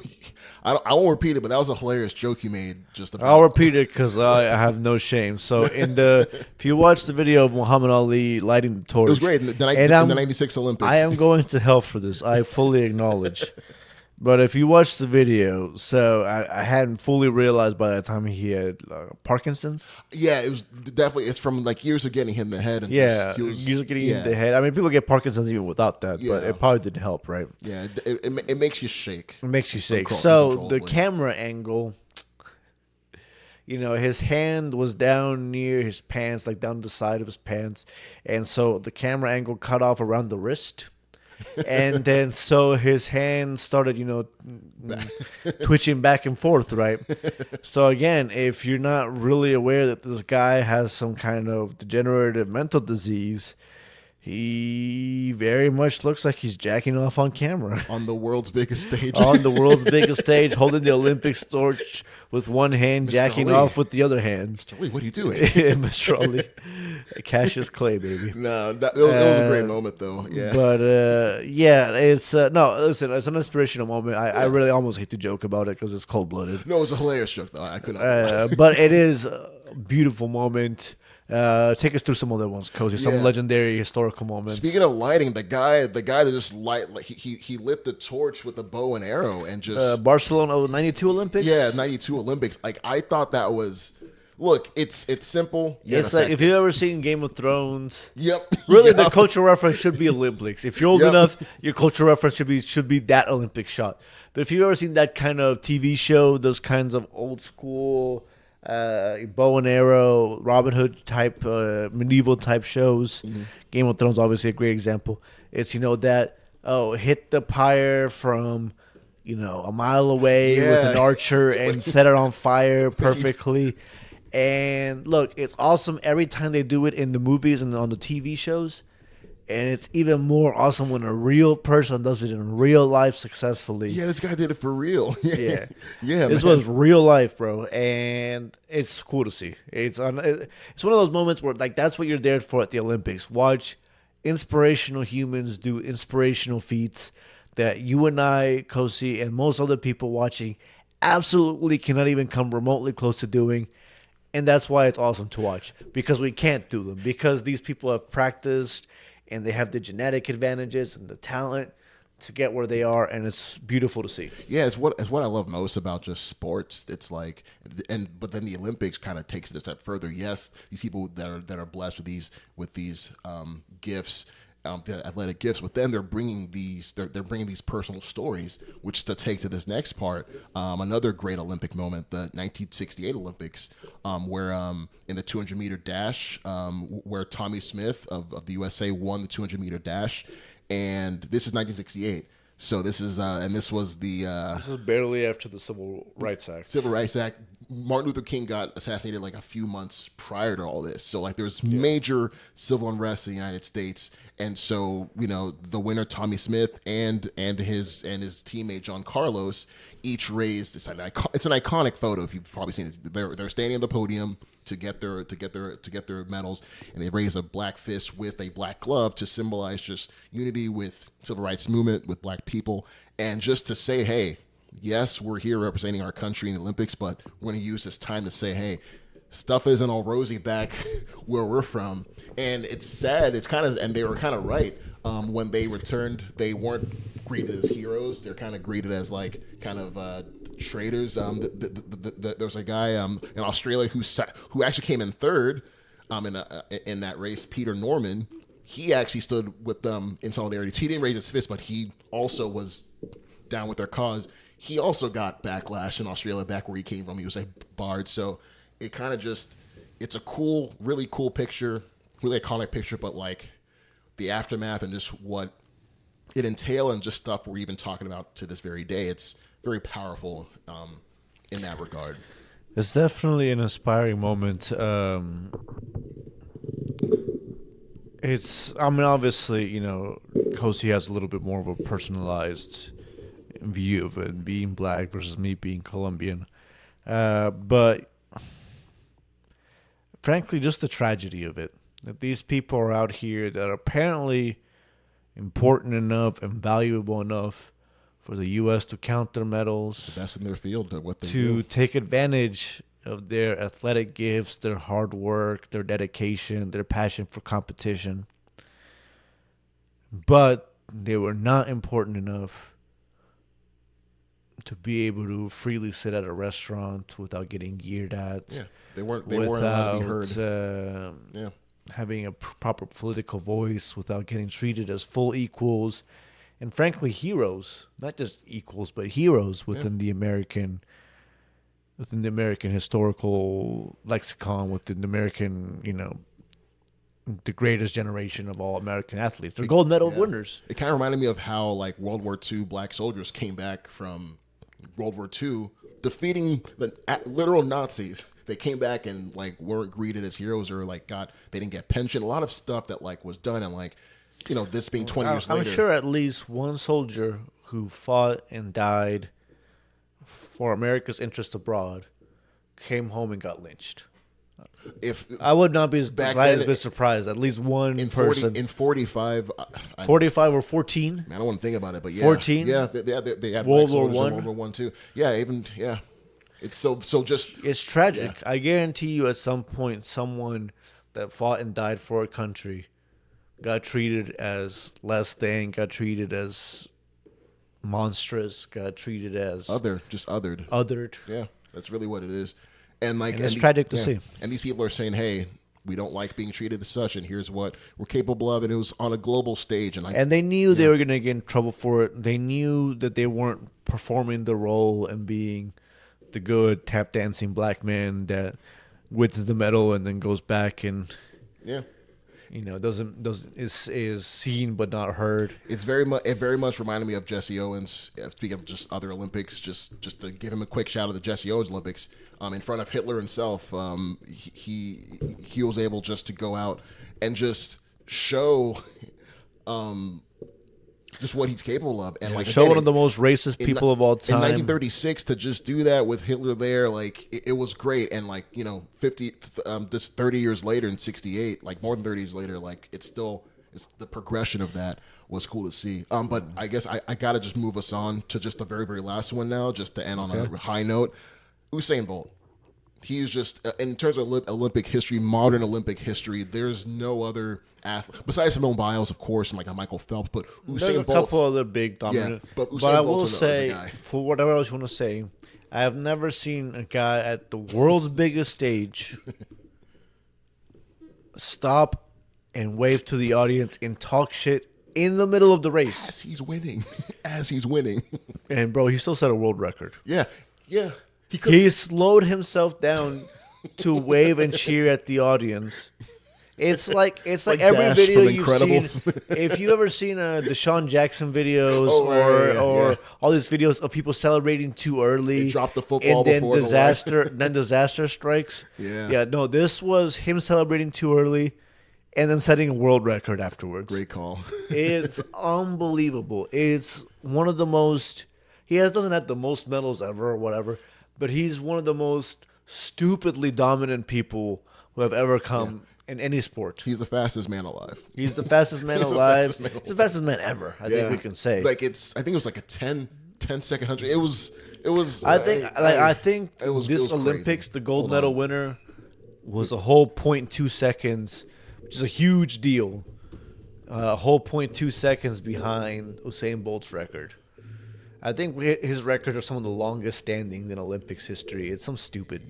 Speaker 1: repeat it, but that was a hilarious joke you made.
Speaker 2: I'll repeat it because I have no shame. So if you watch the video of Muhammad Ali lighting the torch,
Speaker 1: it was great in the '96 Olympics.
Speaker 2: I am going to hell for this. I fully acknowledge. But if you watch the video, so I hadn't fully realized by that time he had Parkinson's.
Speaker 1: Yeah, it was definitely. It's from like years of getting hit in the head. And
Speaker 2: years of getting hit in the head. I mean, people get Parkinson's even without that, but it probably didn't help, right?
Speaker 1: Yeah, it makes you shake.
Speaker 2: It makes you shake. So the camera angle, his hand was down near his pants, like down the side of his pants, and so the camera angle cut off around the wrist. And then so his hand started, twitching back and forth, right? So again, if you're not really aware that this guy has some kind of degenerative mental disease, He very much looks like he's jacking off on camera.
Speaker 1: On the world's biggest stage.
Speaker 2: On the world's biggest stage, holding the Olympic torch with one hand,
Speaker 1: Mr.
Speaker 2: jacking
Speaker 1: Ali.
Speaker 2: off with the other hand.
Speaker 1: Mr. Lee, what are you doing?
Speaker 2: Mr. Ali. Cassius Clay, baby.
Speaker 1: No, it was a great moment, though. Yeah.
Speaker 2: But, it's... no, listen, it's an inspirational moment. I really almost hate to joke about it because it's cold-blooded.
Speaker 1: No, it was a hilarious joke, though. I couldn't.
Speaker 2: But it is a beautiful moment. Take us through some other ones, Cozy. Some legendary historical moments.
Speaker 1: Speaking of lighting, the guy that just he lit the torch with a bow and arrow and just
Speaker 2: Barcelona 92 Olympics.
Speaker 1: Yeah, 92 Olympics. Like I thought that was. Look, it's simple.
Speaker 2: It's like if you've ever seen Game of Thrones.
Speaker 1: Yep.
Speaker 2: Really, the cultural reference should be Olympics. If you're old enough, your cultural reference should be that Olympic shot. But if you've ever seen that kind of TV show, those kinds of old school. Bow and arrow, Robin Hood type, medieval type shows. Mm-hmm. Game of Thrones, obviously a great example. It's that hit the pyre from a mile away with an archer and set it on fire perfectly. And look, it's awesome every time they do it in the movies and on the TV shows. And it's even more awesome when a real person does it in real life successfully.
Speaker 1: Yeah, this guy did it for real.
Speaker 2: Yeah.
Speaker 1: Yeah,
Speaker 2: this was real life, bro. And it's cool to see. It's one of those moments where, like, that's what you're there for at the Olympics. Watch inspirational humans do inspirational feats that you and I, Kosi, and most other people watching absolutely cannot even come remotely close to doing. And that's why it's awesome to watch. Because we can't do them. Because these people have practiced and they have the genetic advantages and the talent to get where they are, and it's beautiful to see.
Speaker 1: Yeah, it's what I love most about just sports. It's like, but then the Olympics kind of takes it a step further. Yes, these people that are blessed with these gifts, the athletic gifts, but then they're bringing these personal stories, which to take to this next part. Another great Olympic moment, the 1968 Olympics, where in the 200-meter dash, where Tommy Smith of the USA won the 200-meter dash, and this is 1968. So this is this was
Speaker 2: barely after the Civil Rights Act.
Speaker 1: Civil Rights Act. Martin Luther King got assassinated like a few months prior to all this. So like there's major civil unrest in the United States, and so the winner Tommy Smith and his teammate John Carlos each raised. It's an iconic photo if you've probably seen it. They're standing on the podium to get their medals, and they raise a black fist with a black glove to symbolize just unity with civil rights movement, with black people, and just to say, hey, yes, we're here representing our country in the Olympics, but we're going to use this time to say, hey, stuff isn't all rosy back where we're from. And it's sad. And they were kind of right. When they returned, they weren't greeted as heroes. They're kind of greeted as traitors. There was a guy in Australia who actually came in third in that race, Peter Norman. He actually stood with them in solidarity. He didn't raise his fist, but he also was down with their cause. He also got backlash in Australia, back where he came from. He was barred. So it kind of it's a cool, really cool picture, really iconic picture, but like the aftermath and just what it entailed and just stuff we're even talking about to this very day. It's very powerful in that regard.
Speaker 2: It's definitely an inspiring moment. Obviously, Kosi has a little bit more of a personalized view of it, being black versus me being Colombian. But frankly, just the tragedy of it. That these people are out here that are apparently important enough and valuable enough for the U.S. to count their medals.
Speaker 1: The best in their field at what they
Speaker 2: do. To take advantage of their athletic gifts, their hard work, their dedication, their passion for competition. But they were not important enough to be able to freely sit at a restaurant without getting jeered at.
Speaker 1: Yeah, they weren't allowed to be heard.
Speaker 2: Having a proper political voice, without getting treated as full equals, and frankly, heroes. Not just equals, but heroes within the American historical lexicon, within the American, the greatest generation of all American athletes. They're gold medal winners.
Speaker 1: It kind of reminded me of how, like, World War II black soldiers came back from World War II defeating the literal Nazis. They came back and, like, weren't greeted as heroes or, like, they didn't get pension. A lot of stuff that, like, was done and, like, this being 20 years later.
Speaker 2: I'm sure at least one soldier who fought and died for America's interest abroad came home and got lynched.
Speaker 1: If
Speaker 2: I would not be as surprised. At least one person.
Speaker 1: In 45.
Speaker 2: 45 or 14?
Speaker 1: I don't want to think about it, but yeah.
Speaker 2: 14?
Speaker 1: Yeah, they had
Speaker 2: World War
Speaker 1: I.
Speaker 2: World
Speaker 1: War I too. Yeah, yeah. It's so just.
Speaker 2: It's tragic.
Speaker 1: Yeah.
Speaker 2: I guarantee you at some point someone that fought and died for a country got treated as less than, got treated as monstrous, got treated as
Speaker 1: othered.
Speaker 2: Othered.
Speaker 1: Yeah, that's really what it is. And
Speaker 2: it's tragic to see.
Speaker 1: And these people are saying, "Hey, we don't like being treated as such, and here's what we're capable of." And it was on a global stage, and
Speaker 2: they knew they were going to get in trouble for it. They knew that they weren't performing the role and being the good tap dancing black man that wins the medal and then goes back and is seen but not heard.
Speaker 1: It very much reminded me of Jesse Owens. Speaking of just other Olympics, just to give him a quick shout out, the Jesse Owens Olympics. In front of Hitler himself, he was able just to go out and just show just what he's capable of, and
Speaker 2: show one of the most racist people of all time.
Speaker 1: In 1936, to just do that with Hitler there, it was great. And 30 years later in '68, more than 30 years later, it's the progression of that was cool to see. But I guess I gotta just move us on to just the very, very last one now, just to end on a high note. Usain Bolt. He's just, in terms of Olympic history, modern Olympic history, there's no other athlete, besides Simone Biles, of course, and a Michael Phelps, but Usain Bolt.
Speaker 2: There's a couple other big dominant.
Speaker 1: Yeah, but
Speaker 2: I will say, for whatever else you want to say, I have never seen a guy at the world's biggest stage stop and wave to the audience and talk shit in the middle of the race.
Speaker 1: As he's winning.
Speaker 2: And, bro, he still set a world record.
Speaker 1: Yeah.
Speaker 2: He slowed himself down to wave and cheer at the audience. It's like every video you've seen. If you ever seen Deshaun Jackson videos or all these videos of people celebrating too early,
Speaker 1: they drop the football
Speaker 2: and then
Speaker 1: before
Speaker 2: disaster strikes.
Speaker 1: Yeah.
Speaker 2: No, this was him celebrating too early, and then setting a world record afterwards.
Speaker 1: Great call.
Speaker 2: It's unbelievable. It's one of the most. Doesn't have the most medals ever or whatever, but he's one of the most stupidly dominant people who have ever come in any sport.
Speaker 1: He's the fastest man alive.
Speaker 2: He's the fastest man alive. He's the fastest man ever, I think we can say.
Speaker 1: I think it was a 10-second 100. It was.
Speaker 2: I think
Speaker 1: it was
Speaker 2: Olympics,
Speaker 1: crazy.
Speaker 2: the gold medal winner was a whole 0.2 seconds, which is a huge deal. A whole 0.2 seconds behind Usain Bolt's record. I think his record are some of the longest standing in Olympics history. It's some stupid.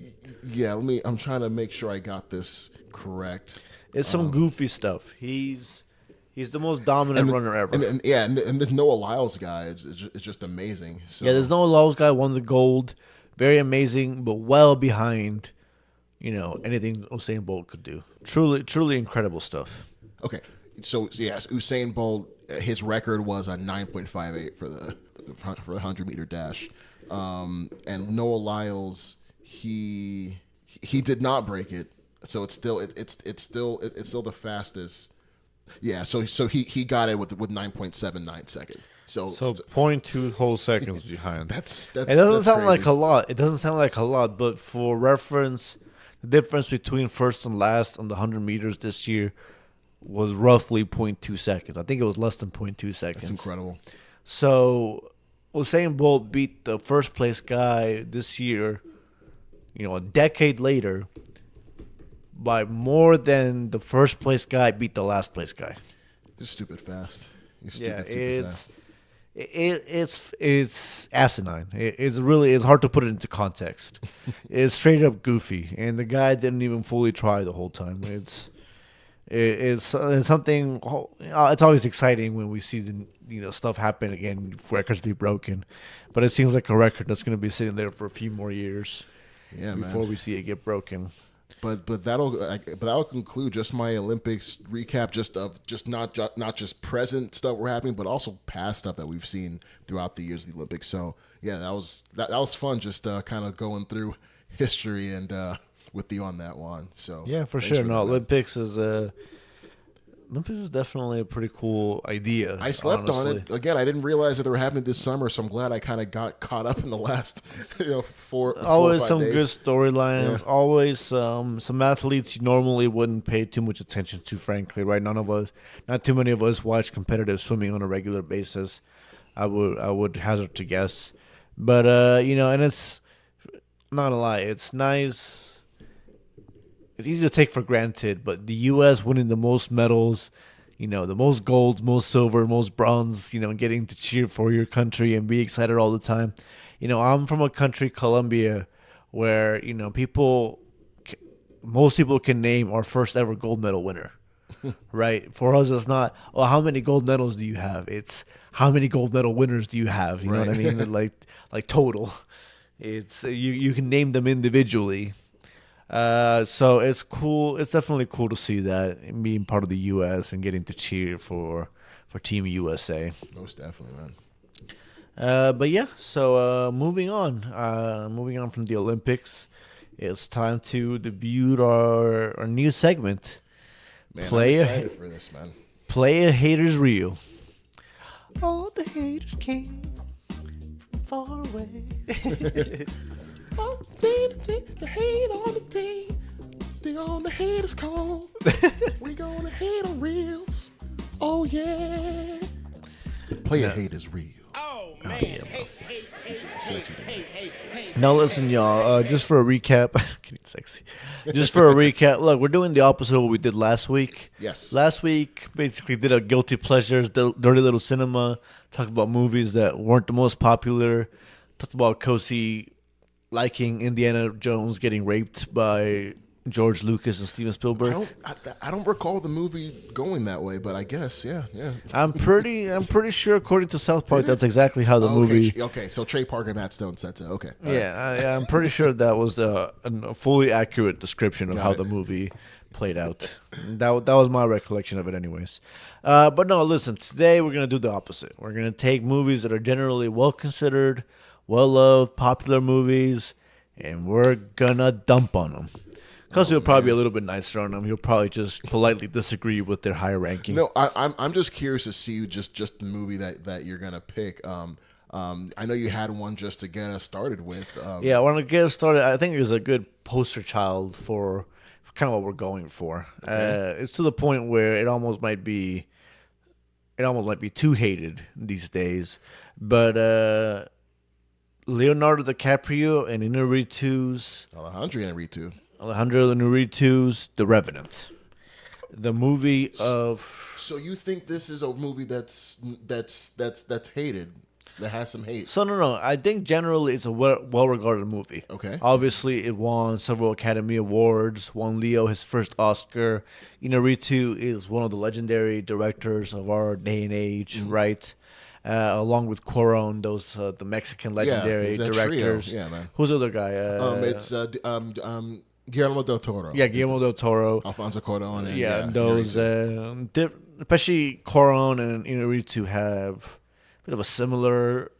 Speaker 1: Yeah, I'm trying to make sure I got this correct.
Speaker 2: It's some goofy stuff. He's the most dominant runner ever.
Speaker 1: And there's Noah Lyles guy. It's just amazing. So.
Speaker 2: Yeah, there's Noah Lyles guy won the gold. Very amazing, but well behind, anything Usain Bolt could do. Truly incredible stuff.
Speaker 1: Okay, so yes, Usain Bolt, his record was a 9.58 for the 100-meter dash, and Noah Lyles, he did not break it, so it's still the fastest. Yeah, so he got it with 9.79 seconds. So
Speaker 2: 0.2 whole seconds behind.
Speaker 1: It
Speaker 2: doesn't sound crazy. Like a lot. It doesn't sound like a lot, but for reference, the difference between first and last on the 100 meters this year was roughly 0.2 seconds. I think it was less than 0.2 seconds.
Speaker 1: That's incredible.
Speaker 2: So Usain Bolt beat the first place guy this year, a decade later, by more than the first place guy beat the last place guy.
Speaker 1: It's stupid fast.
Speaker 2: It's asinine. It's hard to put it into context. It's straight up goofy, and the guy didn't even fully try the whole time. It's something. It's always exciting when we see the stuff happen again, records be broken, but it seems like a record that's going to be sitting there for a few more years before we see it get broken.
Speaker 1: But that'll conclude just my Olympics recap, just not just present stuff we're happening, but also past stuff that we've seen throughout the years of the Olympics. So yeah, that was fun, just kind of going through history and with you on that one. So
Speaker 2: yeah, for sure. Olympics is Memphis is definitely a pretty cool idea.
Speaker 1: I slept on it. Again, I didn't realize that they were happening this summer, so I'm glad I kind of got caught up in the last, 4
Speaker 2: always
Speaker 1: 5
Speaker 2: some
Speaker 1: days.
Speaker 2: good storylines. Yeah. Always some athletes you normally wouldn't pay too much attention to, frankly, right? Not too many of us watch competitive swimming on a regular basis. I would hazard to guess. But, and it's, I'm not gonna lie, it's nice. It's easy to take for granted, but the U.S. winning the most medals, the most golds, most silver, most bronze, getting to cheer for your country and be excited all the time. I'm from a country, Colombia, where, most people can name our first ever gold medal winner, right? For us, it's not, how many gold medals do you have? It's how many gold medal winners do you have? You know what I mean? like total. It's you can name them individually. So it's cool. It's definitely cool to see that and being part of the U.S. and getting to cheer for Team USA.
Speaker 1: Most definitely, man.
Speaker 2: But yeah. So moving on from the Olympics, it's time to debut our new segment.
Speaker 1: Man, I'm excited for this, man.
Speaker 2: Play a hater's reel. All the haters came from far away.
Speaker 1: Oh, they hate on the team. They on the haters call. We gonna hate on reels. Oh yeah. Play a haters reel.
Speaker 3: Oh man. Hey.
Speaker 2: Now listen, y'all. Just for a recap, getting sexy. Just for a recap, look, we're doing the opposite of what we did last week.
Speaker 1: Yes.
Speaker 2: Last week, basically did a guilty pleasures, dirty little cinema. Talked about movies that weren't the most popular. Talked about Kosi liking Indiana Jones getting raped by George Lucas and Steven Spielberg.
Speaker 1: I don't recall the movie going that way, but I guess, yeah.
Speaker 2: I'm pretty sure, according to South Park, that's exactly how the movie.
Speaker 1: Okay, so Trey Parker and Matt Stone said so. Okay.
Speaker 2: Yeah, I'm pretty sure that was a fully accurate description of how the movie played out. That was my recollection of it, anyways. But no, listen. Today we're gonna do the opposite. We're gonna take movies that are generally well considered, well-loved, popular movies, and we're gonna dump on them. Because he'll probably be a little bit nicer on them. He'll probably just politely disagree with their higher ranking.
Speaker 1: No, I'm just curious to see just the movie that you're gonna pick. I know you had one just to get us started with.
Speaker 2: Yeah, I want to get us started. I think it was a good poster child for kind of what we're going for. Okay. It's to the point where it almost might be too hated these days. But Leonardo DiCaprio and Alejandro Inarritu's The Revenant, the movie of.
Speaker 1: So you think this is a movie that's hated, that has some hate?
Speaker 2: So no. I think generally it's a well-regarded movie.
Speaker 1: Okay.
Speaker 2: Obviously, it won several Academy Awards. Won Leo his first Oscar. Inarritu is one of the legendary directors of our day and age, right? Along with Cuarón, those the Mexican legendary directors.
Speaker 1: Trio. Yeah, man.
Speaker 2: Who's the other guy?
Speaker 1: It's Guillermo del Toro.
Speaker 2: Yeah, Guillermo del Toro.
Speaker 1: Alfonso Cuarón.
Speaker 2: And those, especially Cuarón and Inarritu have a bit of a similar,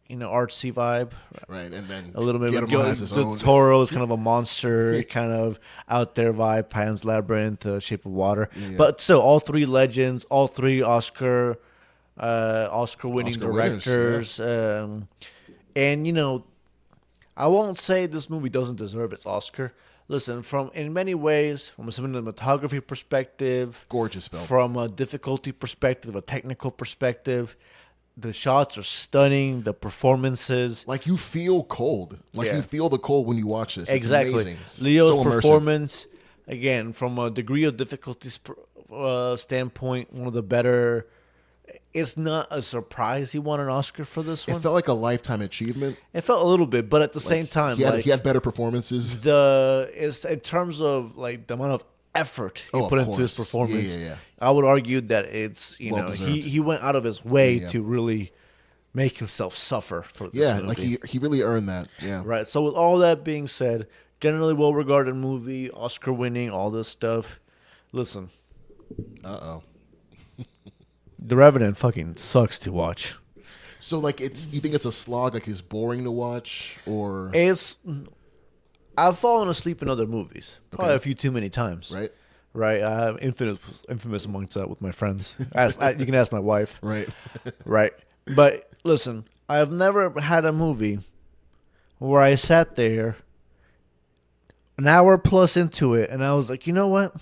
Speaker 2: artsy vibe.
Speaker 1: Right, and then
Speaker 2: a little bit.
Speaker 1: Del
Speaker 2: Toro is kind of a monster, kind of out there vibe. Pan's Labyrinth, Shape of Water. Yeah. But still, all three legends, all three Oscar-winning directors, winners, and I won't say this movie doesn't deserve its Oscar. Listen, in many ways, from a cinematography perspective,
Speaker 1: gorgeous film.
Speaker 2: From a difficulty perspective, a technical perspective, the shots are stunning. The performances,
Speaker 1: like you feel cold, you feel the cold when you watch this.
Speaker 2: Exactly,
Speaker 1: it's amazing.
Speaker 2: Leo's performance, again, from a degree of difficulty standpoint, one of the better. It's not a surprise he won an Oscar for this one.
Speaker 1: It felt like a lifetime achievement.
Speaker 2: It felt a little bit, but at the same time,
Speaker 1: he had better performances.
Speaker 2: In terms of the amount of effort he put into his performance.
Speaker 1: Yeah.
Speaker 2: I would argue that it's he went out of his way to really make himself suffer for this movie.
Speaker 1: He really earned that. Yeah.
Speaker 2: Right. So with all that being said, generally well regarded movie, Oscar winning, all this stuff. Listen. The Revenant fucking sucks to watch.
Speaker 1: So you think it's a slog, it's boring to watch, or
Speaker 2: I've fallen asleep in other movies, probably a few too many times.
Speaker 1: Right.
Speaker 2: right? Infamous amongst that with my friends. You can ask my wife.
Speaker 1: Right.
Speaker 2: Right. But listen, I've never had a movie where I sat there an hour plus into it and I was like, you know what?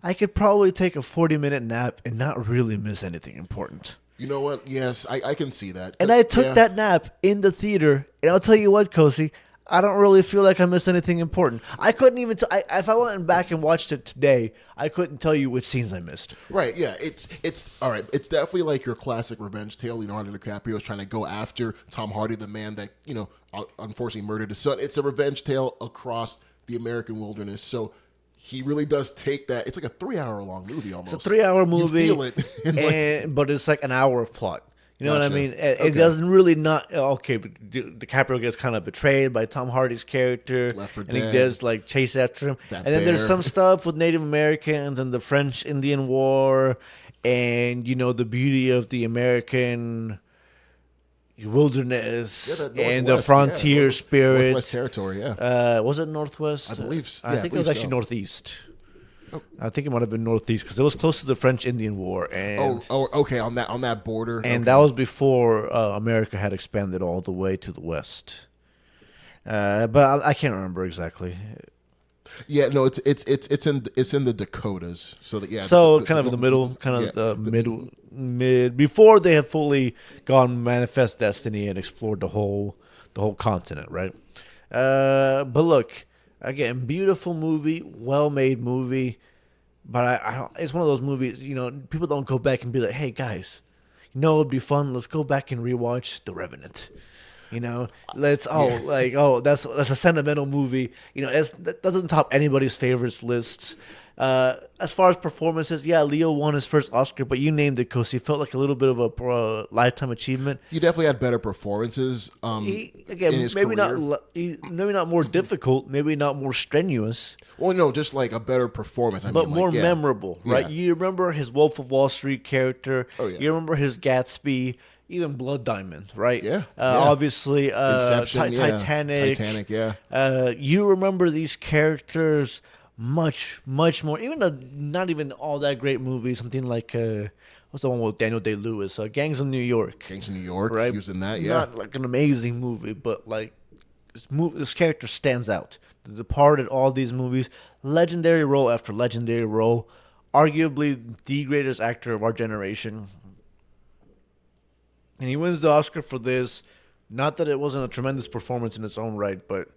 Speaker 2: I could probably take a 40-minute nap and not really miss anything important.
Speaker 1: You know what? Yes, I can see that.
Speaker 2: And I took that nap in the theater, and I'll tell you what, Kosi, I don't really feel like I missed anything important. I couldn't even if I went back and watched it today, I couldn't tell you which scenes I missed.
Speaker 1: Right, yeah. It's all right. It's definitely like your classic revenge tale. Leonardo DiCaprio is trying to go after Tom Hardy, the man that, unfortunately murdered his son. It's a revenge tale across the American wilderness. So he really does take that. It's like a 3-hour long movie almost.
Speaker 2: It's a 3-hour movie.
Speaker 1: You feel it.
Speaker 2: But it's like an hour of plot. You know
Speaker 1: Gotcha.
Speaker 2: what I mean? It doesn't really not... Okay, DiCaprio gets kind of betrayed by Tom Hardy's character.
Speaker 1: Left for
Speaker 2: and
Speaker 1: dead.
Speaker 2: he does like chase after him.
Speaker 1: That
Speaker 2: and then there's
Speaker 1: bear.
Speaker 2: some stuff with Native Americans and the French-Indian War and, the beauty of the American wilderness and the frontier spirit.
Speaker 1: Northwest Territory, yeah.
Speaker 2: Was it Northwest?
Speaker 1: I believe so.
Speaker 2: I think it was actually Northeast. Oh. I think it might have been Northeast because it was close to the French-Indian War. And,
Speaker 1: okay, on that border.
Speaker 2: And that was before America had expanded all the way to the west. But I can't remember exactly.
Speaker 1: Yeah, no, it's in the Dakotas. So that
Speaker 2: kind of in the middle, mid before they have fully gone manifest destiny and explored the whole continent, right? But look. Again, beautiful movie, well-made movie, but I don't, it's one of those movies, people don't go back and be like, hey, guys, it'd be fun. Let's go back and rewatch The Revenant. That's a sentimental movie. That doesn't top anybody's favorites lists. As far as performances, Leo won his first Oscar, but you named it, Kosi. It felt like a little bit of a lifetime achievement.
Speaker 1: You definitely had better performances.
Speaker 2: Maybe not more difficult, maybe not more strenuous.
Speaker 1: Well, no, just like a better performance.
Speaker 2: But more memorable, right? Yeah. You remember his Wolf of Wall Street character.
Speaker 1: Oh, yeah.
Speaker 2: You remember his Gatsby. Even Blood Diamond, right?
Speaker 1: Yeah.
Speaker 2: Obviously,
Speaker 1: Inception,
Speaker 2: Titanic.
Speaker 1: Yeah.
Speaker 2: You remember these characters much, much more. Even not even all that great movie. Something like what's the one with Daniel Day-Lewis? Gangs of New York.
Speaker 1: Gangs of New York.
Speaker 2: Right.
Speaker 1: He was in that. Yeah.
Speaker 2: Not like an amazing movie, but like this character stands out. The Departed, all these movies, legendary role after legendary role. Arguably the greatest actor of our generation. And he wins the Oscar for this. Not that it wasn't a tremendous performance in its own right, but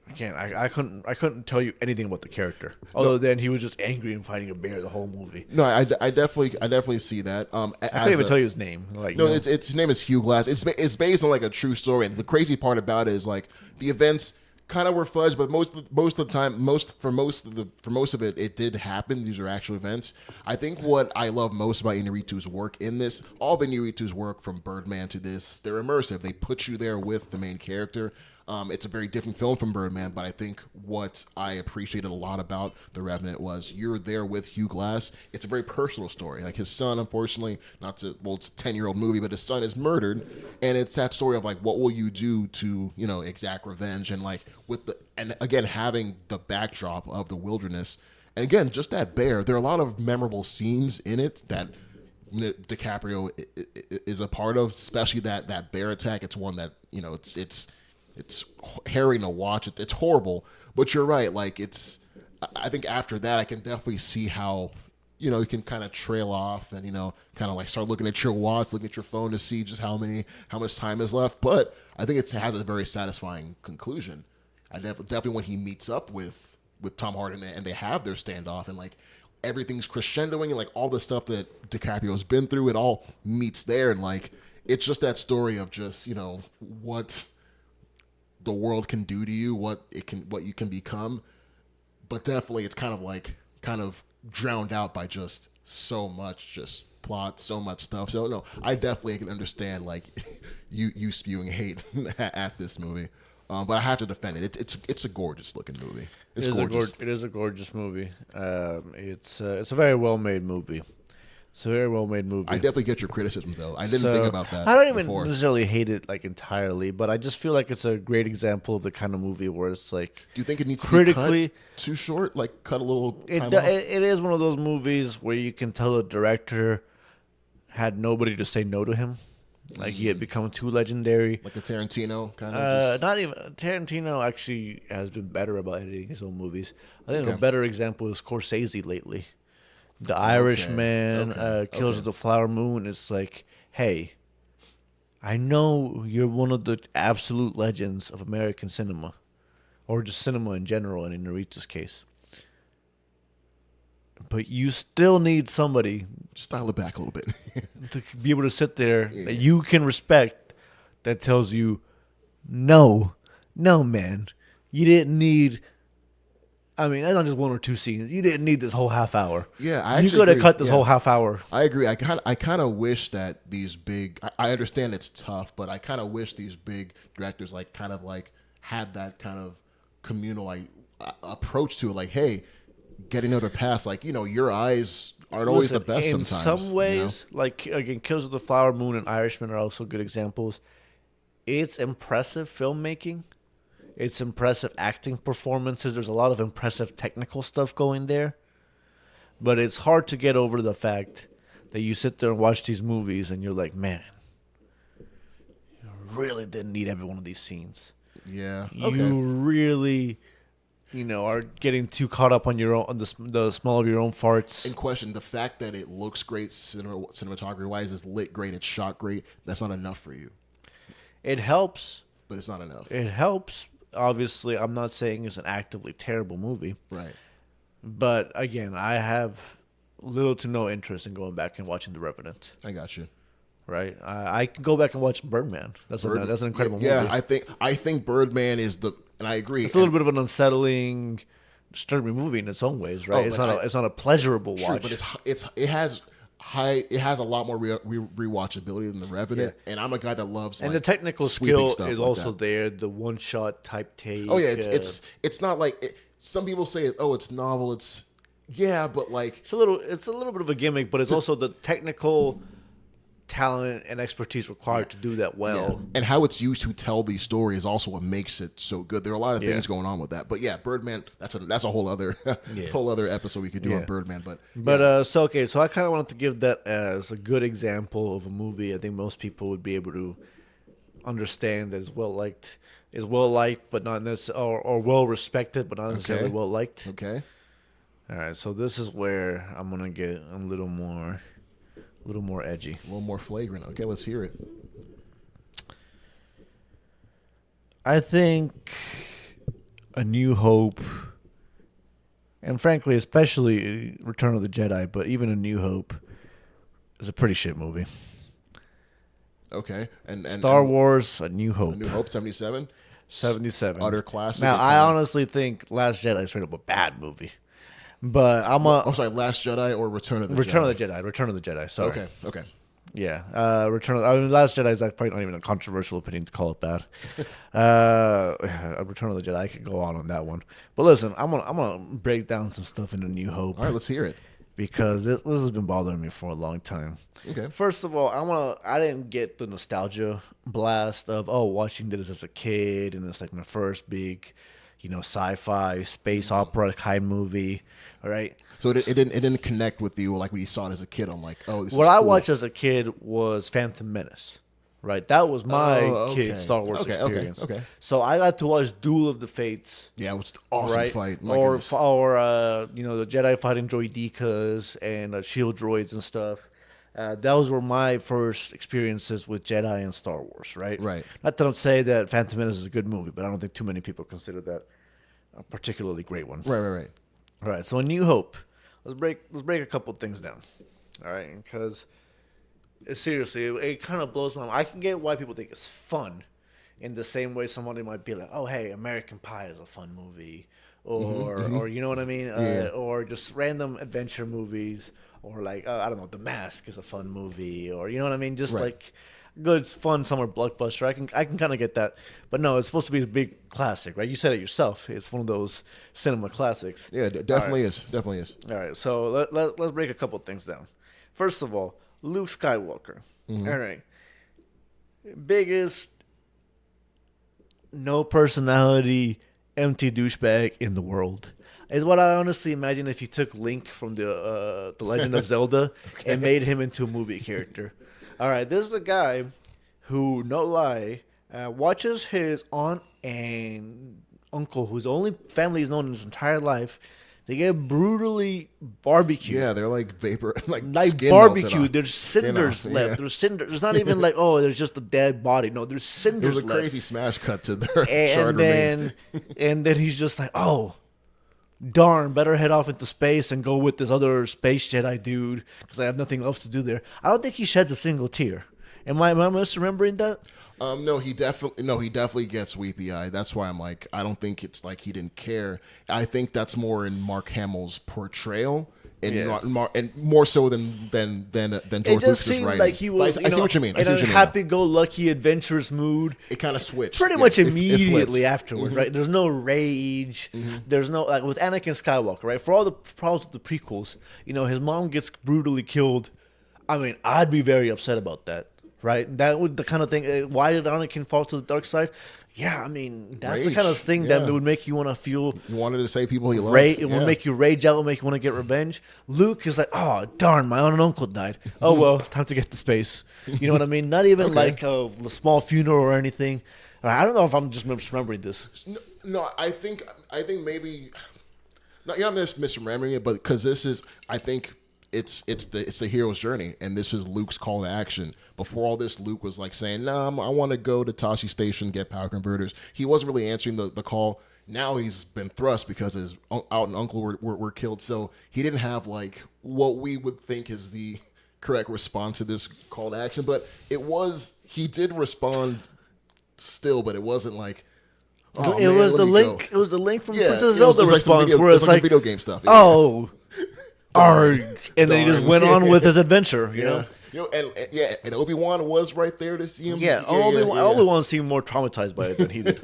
Speaker 2: again, I couldn't tell you anything about the character other than he was just angry and fighting a bear the whole movie.
Speaker 1: No, I definitely see that.
Speaker 2: I can't even tell you his name.
Speaker 1: It's his name is Hugh Glass. It's based on like a true story, and the crazy part about it is like the events kind of were fudged, but most of the time, for most of it, it did happen. These are actual events. I think what I love most about Inarritu's work in this, all of Inarritu's work from Birdman to this, they're immersive. They put you there with the main character. It's a very different film from Birdman, but I think what I appreciated a lot about The Revenant was you're there with Hugh Glass. It's a very personal story. Like his son, unfortunately, it's a 10-year-old movie, but his son is murdered, and it's that story of like, what will you do to, exact revenge, and like and again having the backdrop of the wilderness, and again just that bear. There are a lot of memorable scenes in it that DiCaprio is a part of, especially that bear attack. It's one that it's harrowing to watch. It's horrible, but you're right. Like I think after that, I can definitely see how, you can kind of trail off and, kind of like start looking at your watch, looking at your phone to see just how much time is left. But I think it has a very satisfying conclusion. I definitely when he meets up with Tom Hardy and they have their standoff and like everything's crescendoing and like all the stuff that DiCaprio's been through, it all meets there. And like, it's just that story of just, what the world can do to you, what you can become, but definitely it's kind of drowned out by just so much just plot, so much stuff. So no, I definitely can understand like you spewing hate at this movie, but I have to defend it. It's a gorgeous looking movie. It's gorgeous.
Speaker 2: It is a gorgeous movie. It's a very well made movie. It's a very well made movie.
Speaker 1: I definitely get your criticism though. I didn't think about that.
Speaker 2: I don't even
Speaker 1: before.
Speaker 2: necessarily hate it like entirely, but I just feel like it's a great example of the kind of movie where it's like.
Speaker 1: Do you think it needs
Speaker 2: critically
Speaker 1: to be cut too short? Like cut a little.
Speaker 2: It is one of those movies where you can tell the director had nobody to say no to him. Like he had become too legendary.
Speaker 1: Like a Tarantino kind of.
Speaker 2: Not even Tarantino actually has been better about editing his own movies. I think a better example is Scorsese lately. The Irishman, Killers of the Flower Moon. It's like, hey, I know you're one of the absolute legends of American cinema, or just cinema in general, and in Narita's case. But you still need somebody.
Speaker 1: Just dial it back a little bit.
Speaker 2: To be able to sit there that you can respect that tells you, no, man, you didn't need... I mean, that's not just one or two scenes. You didn't need this whole half hour.
Speaker 1: Yeah,
Speaker 2: you could have cut this whole half hour.
Speaker 1: I agree. I kind of wish that these big. I understand it's tough, but I kind of wish these big directors had that kind of communal approach to it. Like, hey, get another pass. Like, your eyes aren't always the best.
Speaker 2: In
Speaker 1: sometimes.
Speaker 2: Some ways, like again, Kills of the Flower Moon and Irishman are also good examples. It's impressive filmmaking. It's impressive acting performances. There's a lot of impressive technical stuff going there. But it's hard to get over the fact that you sit there and watch these movies and you're like, man, you really didn't need every one of these scenes.
Speaker 1: Yeah.
Speaker 2: Okay. You really, are getting too caught up on your own, on the small of your own farts.
Speaker 1: In question, the fact that it looks great cinematography-wise, is lit great, it's shot great, that's not enough for you.
Speaker 2: It helps.
Speaker 1: But it's not enough.
Speaker 2: It helps. Obviously, I'm not saying it's an actively terrible movie.
Speaker 1: Right.
Speaker 2: But, again, I have little to no interest in going back and watching The Revenant.
Speaker 1: I got you.
Speaker 2: Right? I can go back and watch Birdman. That's an incredible movie.
Speaker 1: Yeah, I think Birdman is and I agree.
Speaker 2: It's a little bit of an unsettling, disturbing movie in its own ways, right? It's not a pleasurable watch.
Speaker 1: But it has a lot more rewatchability than The Revenant, and I'm a guy that loves.
Speaker 2: And the technical skill is also there. The one shot type take.
Speaker 1: Oh yeah, it's not like some people say. It's novel. But like
Speaker 2: it's a little bit of a gimmick, but it's also the technical talent and expertise required to do that well.
Speaker 1: And how it's used to tell these stories is also what makes it so good. There are a lot of things going on with that. But yeah, Birdman, that's a whole other whole other episode we could do on Birdman.
Speaker 2: So I kind of wanted to give that as a good example of a movie I think most people would be able to understand as well liked, but not necessarily, or well respected, but not necessarily well liked.
Speaker 1: Okay.
Speaker 2: All right, so this is where I'm gonna get a little more edgy.
Speaker 1: A little more flagrant. Okay, let's hear it.
Speaker 2: I think A New Hope, and frankly, especially Return of the Jedi, but even A New Hope, is a pretty shit movie.
Speaker 1: Okay. And
Speaker 2: Star Wars, A New Hope.
Speaker 1: A New Hope, 77?
Speaker 2: 77.
Speaker 1: Utter classic.
Speaker 2: Now, I honestly think Last Jedi is straight up a bad movie. But I'm
Speaker 1: sorry, Last Jedi or Return of the Jedi?
Speaker 2: Return of the Jedi, sorry.
Speaker 1: Okay.
Speaker 2: Yeah. Last Jedi is probably not even a controversial opinion to call it bad. Return of the Jedi, I could go on that one. But listen, I'm gonna break down some stuff in A New Hope.
Speaker 1: All right, let's hear it.
Speaker 2: Because this has been bothering me for a long time.
Speaker 1: Okay.
Speaker 2: First of all, I didn't get the nostalgia blast of watching this as a kid, and it's like my first big sci-fi space opera kind of movie. All right.
Speaker 1: So it didn't connect with you like when you saw it as a kid. I'm like, this
Speaker 2: what
Speaker 1: is
Speaker 2: I
Speaker 1: cool.
Speaker 2: watched as a kid was Phantom Menace. Right. That was my kid Star Wars experience.
Speaker 1: Okay.
Speaker 2: So I got to watch Duel of the Fates.
Speaker 1: Yeah, it was an awesome fight.
Speaker 2: Or the Jedi fighting droidekas and shield droids and stuff. Those were my first experiences with Jedi and Star Wars, right?
Speaker 1: Right.
Speaker 2: Not that I'm saying that Phantom Menace is a good movie, but I don't think too many people consider that a particularly great one.
Speaker 1: Right.
Speaker 2: All right, so A New Hope. Let's break a couple things down. All right, because seriously, it kind of blows my mind. I can get why people think it's fun, in the same way somebody might be like, "Oh, hey, American Pie is a fun movie," or you know what I mean, or just random adventure movies, or like I don't know, The Mask is a fun movie, or you know what I mean, just like good, fun summer blockbuster. I can kind of get that, but no, it's supposed to be a big classic, right? You said it yourself. It's one of those cinema classics.
Speaker 1: Yeah, definitely is. Definitely is.
Speaker 2: All right, so let's break a couple things down. First of all, Luke Skywalker.
Speaker 1: Mm-hmm.
Speaker 2: All right. Biggest, no personality, empty douchebag in the world. Is what I honestly imagine if you took Link from the Legend of Zelda and made him into a movie character. All right, this is a guy who, no lie, watches his aunt and uncle, whose only family he's known in his entire life. They get brutally barbecued.
Speaker 1: Yeah, they're like vapor, like
Speaker 2: barbecued. There's cinders left.
Speaker 1: Yeah.
Speaker 2: There's cinders. There's not even like, oh, there's just a dead body. No, there's cinders left.
Speaker 1: There's a crazy smash cut to their charred remains.
Speaker 2: And then he's just like, oh, darn, better head off into space and go with this other space Jedi dude because I have nothing else to do there. I don't think he sheds a single tear. Am I misremembering that?
Speaker 1: No, he definitely gets weepy eyed. That's why I'm like, I don't think it's like he didn't care. I think that's more in Mark Hamill's portrayal, and more so than George Lucas' writing.
Speaker 2: It just seemed like he was.
Speaker 1: I see what you mean.
Speaker 2: In a happy-go-lucky, adventurous mood.
Speaker 1: It kind of switched
Speaker 2: Pretty much immediately afterwards, right? There's no rage. There's no like with Anakin Skywalker, right? For all the problems with the prequels, his mom gets brutally killed. I mean, I'd be very upset about that. Right, that would the kind of thing. Why did Anakin fall to the dark side? Yeah, I mean that's the kind of thing that would make you want to feel.
Speaker 1: You wanted to save people he loved.
Speaker 2: It would make you rage out. It would make you want to get revenge. Luke is like, oh darn, my aunt and uncle died. Oh well, time to get to space. You know what I mean? Not even like a small funeral or anything. I don't know if I'm just misremembering this.
Speaker 1: No, I think maybe. Not misremembering it, but because this is, I think. It's the hero's journey, and this is Luke's call to action. Before all this, Luke was like saying, "Nah, I want to go to Tashi Station, get power converters." He wasn't really answering the call. Now he's been thrust because his aunt and uncle were killed. So he didn't have like what we would think is the correct response to this call to action. But he did respond still, but it wasn't like.
Speaker 2: It was the link. It was the link from Princess Zelda response,
Speaker 1: where it's like video game stuff.
Speaker 2: Oh. Arg, and then he just went on with his adventure, you know?
Speaker 1: And Obi-Wan was right there to see him.
Speaker 2: Obi-Wan seemed more traumatized by it than he did.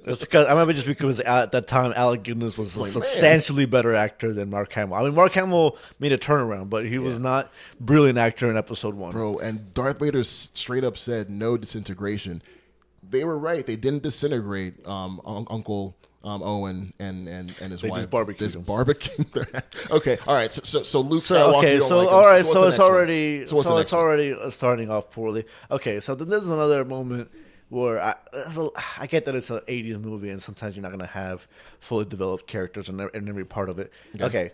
Speaker 2: It's because I remember because at that time Alec Guinness was a substantially better actor than Mark Hamill. I mean, Mark Hamill made a turnaround, but he was not a brilliant actor in Episode 1.
Speaker 1: Bro, and Darth Vader straight up said no disintegration. They were right. They didn't disintegrate Uncle Owen and his wife.
Speaker 2: Just
Speaker 1: barbecue. Okay, all right. So Luke.
Speaker 2: It's already starting off poorly. Okay, so then there's another moment where I get that it's an 80s movie and sometimes you're not going to have fully developed characters in every part of it. Okay,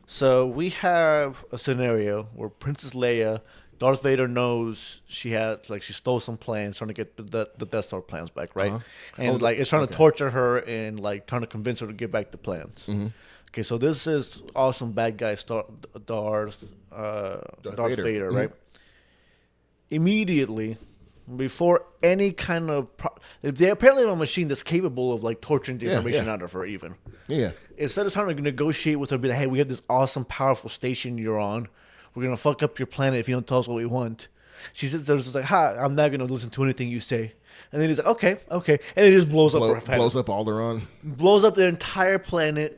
Speaker 2: so we have a scenario where Princess Leia. Darth Vader knows she stole some plans, trying to get the Death Star plans back, right? And it's trying to torture her and like trying to convince her to get back the plans. Okay, so this is awesome bad guy Darth Vader, right? Immediately, before any kind of they apparently have a machine that's capable of like torturing the information out of her. Even instead of trying to negotiate with her, be like, hey, we have this awesome, powerful station you're on. We're going to fuck up your planet if you don't tell us what we want. She sits there just like, I'm not going to listen to anything you say. And then he's like, okay. And then he just blows up her planet.
Speaker 1: Blows up Alderaan.
Speaker 2: Blows up their entire planet.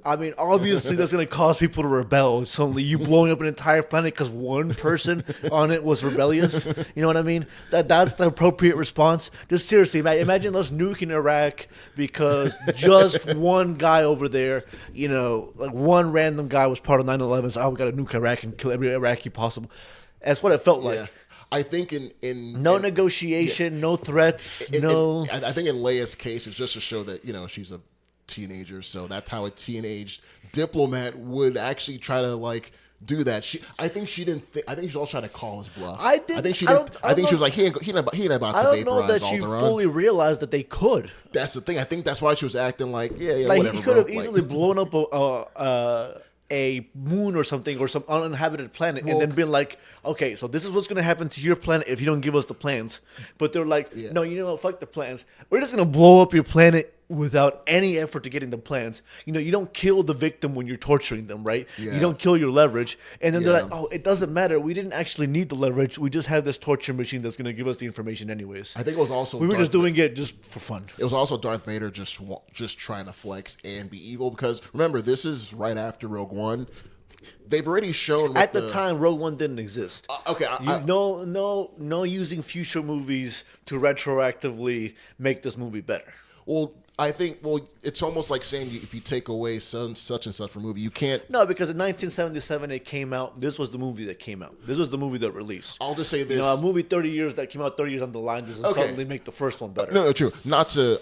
Speaker 2: I mean, obviously that's going to cause people to rebel. Suddenly you blowing up an entire planet because one person on it was rebellious. You know what I mean? That's the appropriate response. Just seriously, imagine us nuking Iraq because just one guy over there, like one random guy was part of 9/11. So, we got to nuke Iraq and kill every Iraqi possible. That's what it felt like.
Speaker 1: I think in
Speaker 2: negotiation, no threats,
Speaker 1: I think in Leia's case, it's just to show that she's a teenager, so that's how a teenage diplomat would actually try to like do that. I think she was all trying to call his bluff. I think she was like, he ain't about to vaporize Alderaan.
Speaker 2: I don't know that she fully realized that they could.
Speaker 1: That's the thing. I think that's why she was acting like,
Speaker 2: like
Speaker 1: whatever,
Speaker 2: he could have easily blown up a moon or something or some uninhabited planet and then been like, okay, so this is what's going to happen to your planet if you don't give us the plans. But they're like, no, you know what, fuck the plans. We're just going to blow up your planet without any effort to getting the plans. You don't kill the victim when you're torturing them, right? You don't kill your leverage. And then they're like, oh, it doesn't matter. We didn't actually need the leverage. We just have this torture machine that's going to give us the information anyways.
Speaker 1: I think it was also
Speaker 2: we were just doing it just for fun.
Speaker 1: It was also Darth Vader just trying to flex and be evil because remember, this is right after Rogue One. they've already shown
Speaker 2: at the time Rogue One didn't exist.
Speaker 1: Okay,
Speaker 2: no using future movies to retroactively make this movie better.
Speaker 1: Well, I think it's almost like saying if you take away such and such from a movie, you can't.
Speaker 2: No, because in 1977 it came out. This was the movie that came out. This was the movie that released.
Speaker 1: I'll just say this:
Speaker 2: a movie 30 years that came out 30 years on the line doesn't suddenly make the first one better.
Speaker 1: No, true. Not to.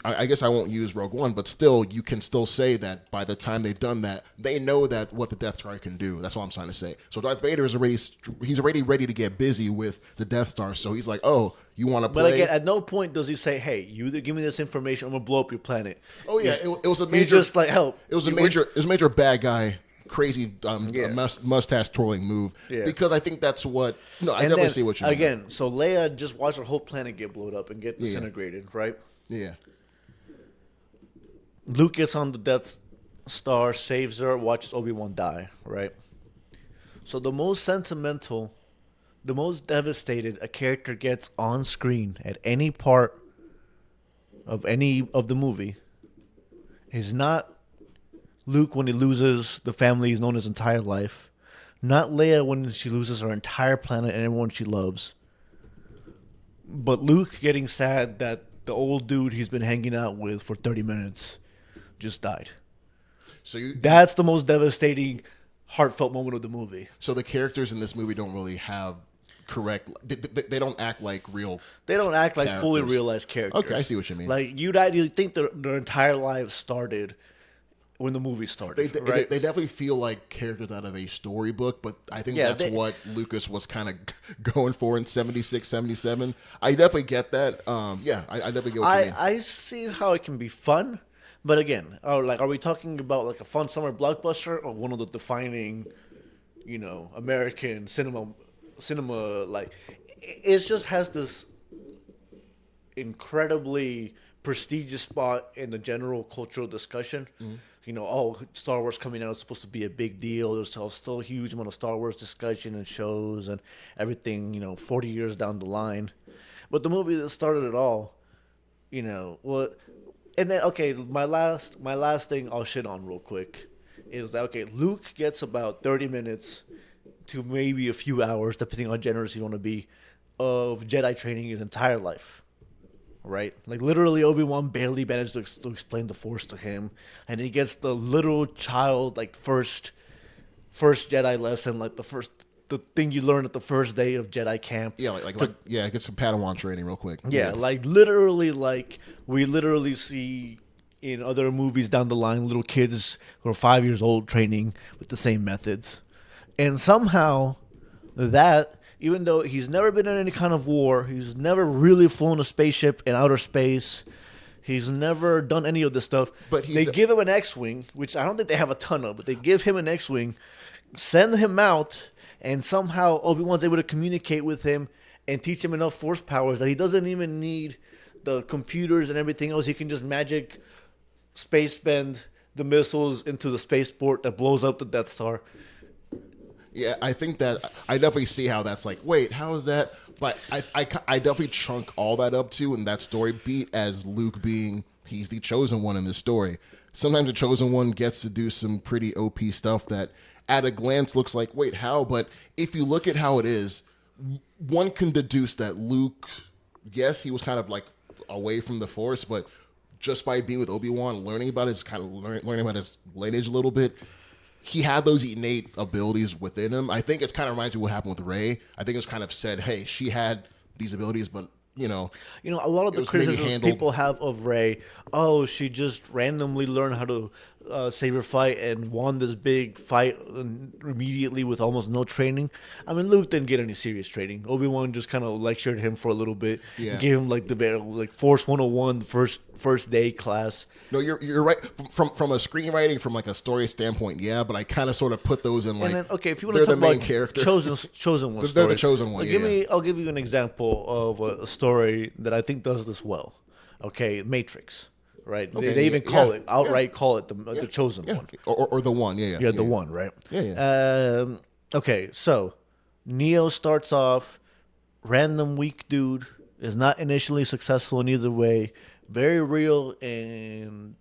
Speaker 1: I guess I won't use Rogue One, but still, you can still say that by the time they've done that, they know that what the Death Star can do. That's what I'm trying to say. So Darth Vader is already ready to get busy with the Death Star. So he's like, oh. You want to play?
Speaker 2: But again, at no point does he say, "Hey, you give me this information, I'm gonna blow up your planet."
Speaker 1: Oh yeah, it was a major.
Speaker 2: He's just like, "Help!"
Speaker 1: It was a major bad guy, crazy mustache twirling move. Yeah. Because I think that's what. No, I definitely see what you mean.
Speaker 2: Again, so Leia just watched her whole planet get blown up and get disintegrated, right?
Speaker 1: Yeah.
Speaker 2: Luke gets on the Death Star, saves her, watches Obi-Wan die, right? So the most sentimental. The most devastated a character gets on screen at any part of any of the movie is not Luke when he loses the family he's known his entire life, not Leia when she loses her entire planet and everyone she loves, but Luke getting sad that the old dude he's been hanging out with for 30 minutes just died. That's the most devastating, heartfelt moment of the movie.
Speaker 1: So the characters in this movie don't really have correct. They don't act like real.
Speaker 2: They don't act like fully realized characters.
Speaker 1: Okay, I see what you mean.
Speaker 2: Like you think their entire lives started when the movie started.
Speaker 1: They definitely feel like characters out of a storybook, but I think that's what Lucas was kind of going for in 76, 77. I definitely get that. I definitely get what you mean.
Speaker 2: I see how it can be fun, but again, are we talking about like a fun summer blockbuster or one of the defining, American cinema? Like it just has this incredibly prestigious spot in the general cultural discussion. Star Wars coming out is supposed to be a big deal. There's still a huge amount of Star Wars discussion and shows and everything 40 years down the line, but the movie that started it all, and then my last thing I'll shit on real quick is that Luke gets about 30 minutes to maybe a few hours, depending on how generous you want to be, of Jedi training his entire life, right? Like literally, Obi-Wan barely managed to explain the Force to him, and he gets the literal child first Jedi lesson, like the thing you learn at the first day of Jedi camp.
Speaker 1: Yeah, get some Padawan training real quick.
Speaker 2: Yeah, we literally see in other movies down the line, little kids who are 5 years old training with the same methods. And somehow that, even though he's never been in any kind of war, he's never really flown a spaceship in outer space, he's never done any of this stuff, but they give him an X-Wing, which I don't think they have a ton of, but they give him an X-Wing, send him out, and somehow Obi-Wan's able to communicate with him and teach him enough Force powers that he doesn't even need the computers and everything else. He can just magic space bend the missiles into the spaceport that blows up the Death Star.
Speaker 1: Yeah, I think that I definitely see how that's like, wait, how is that? But I definitely chunk all that up too in that story beat as Luke being, he's the chosen one in this story. Sometimes the chosen one gets to do some pretty OP stuff that at a glance looks like, wait, how? But if you look at how it is, one can deduce that Luke, yes, he was kind of like away from the Force, but just by being with Obi-Wan, learning about his learning about his lineage a little bit, he had those innate abilities within him. I think it's kind of reminds me of what happened with Rey. I think it was kind of said, hey, she had these abilities, but a
Speaker 2: lot of the criticisms people have of Rey, she just randomly learned how to saber fight and won this big fight immediately with almost no training. I mean, Luke didn't get any serious training. Obi-Wan just kind of lectured him for a little bit, gave him the Force 101, the first day class.
Speaker 1: No, you're right. From a screenwriting, from like a story standpoint, yeah, but I kind of sort of put those in like, and then,
Speaker 2: if you want to talk about chosen one,
Speaker 1: they're the chosen one.
Speaker 2: I'll give you an example of a story that I think does this well. Okay, Matrix. Right, okay, they even call it the chosen one,
Speaker 1: or the one,
Speaker 2: the one, right?
Speaker 1: Yeah.
Speaker 2: Okay, so Neo starts off random weak dude, is not initially successful in either way, very real and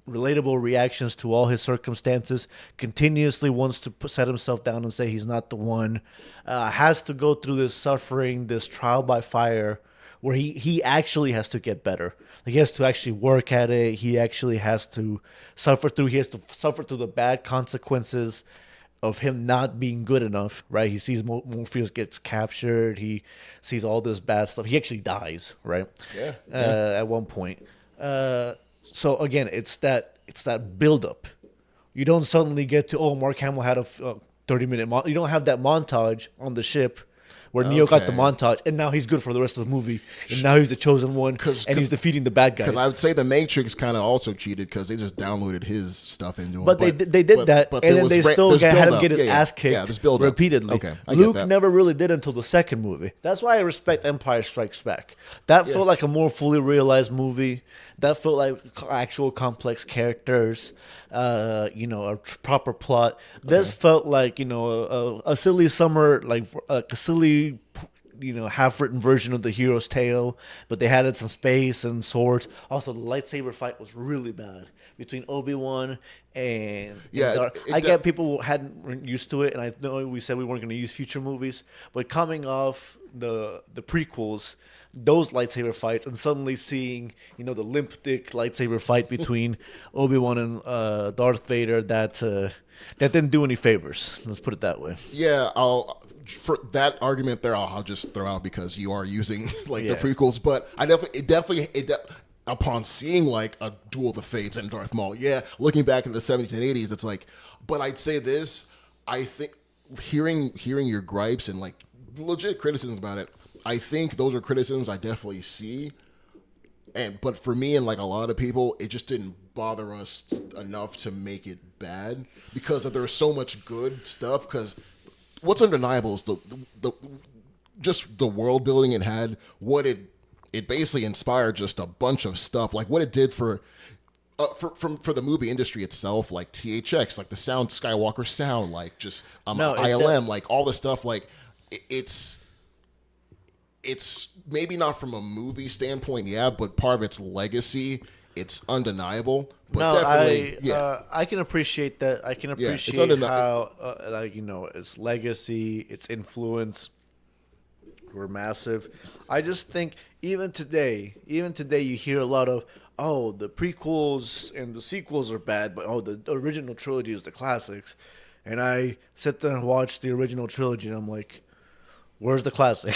Speaker 2: relatable reactions to all his circumstances, continuously wants to set himself down and say he's not the one, has to go through this suffering, this trial by fire, where he actually has to get better. Like he has to actually work at it. He actually has to suffer through. He has to suffer through the bad consequences of him not being good enough, right? He sees Morpheus gets captured. He sees all this bad stuff. He actually dies, right?
Speaker 1: Yeah.
Speaker 2: At one point. So again, it's that buildup. You don't suddenly get to Mark Hamill had a 30-minute. You don't have that montage on the ship where Neo got the montage, and now he's good for the rest of the movie, and now he's the chosen one, and he's defeating the bad guys.
Speaker 1: Because I would say the Matrix kind of also cheated because they just downloaded his stuff into him.
Speaker 2: But they did that, and then they still had him get his ass kicked repeatedly.
Speaker 1: Okay,
Speaker 2: Luke never really did until the second movie. That's why I respect Empire Strikes Back. That felt like a more fully realized movie. That felt like actual complex characters, a proper plot. This felt like a silly summer, like a silly, half-written version of the hero's tale, but they added some space and swords. Also, the lightsaber fight was really bad between Obi-Wan and Darth. I get people hadn't used to it, and I know we said we weren't going to use future movies, but coming off the prequels, those lightsaber fights, and suddenly seeing the limp dick lightsaber fight between Obi-Wan and Darth Vader, that didn't do any favors. Let's put it that way.
Speaker 1: Yeah, for that argument there, I'll just throw out because you are using the prequels, but I definitely upon seeing like a Duel of the Fates and Darth Maul, looking back in the 70s and 80s, it's like, but I'd say this, I think hearing your gripes and like legit criticisms about it, I think those are criticisms I definitely see, but for me and like a lot of people, it just didn't bother us enough to make it bad because there was so much good stuff. Because what's undeniable is just the world building it had. What it basically inspired just a bunch of stuff, like what it did for the movie industry itself, like THX, like the sound, Skywalker sound, like just ILM, like all the stuff, like it's maybe not from a movie standpoint, but part of its legacy, it's undeniable. But definitely,
Speaker 2: I can appreciate that. I can appreciate how, its legacy, its influence were massive. I just think even today, you hear a lot of, the prequels and the sequels are bad, but the original trilogy is the classics. And I sit there and watch the original trilogy, and I'm like, where's the classic?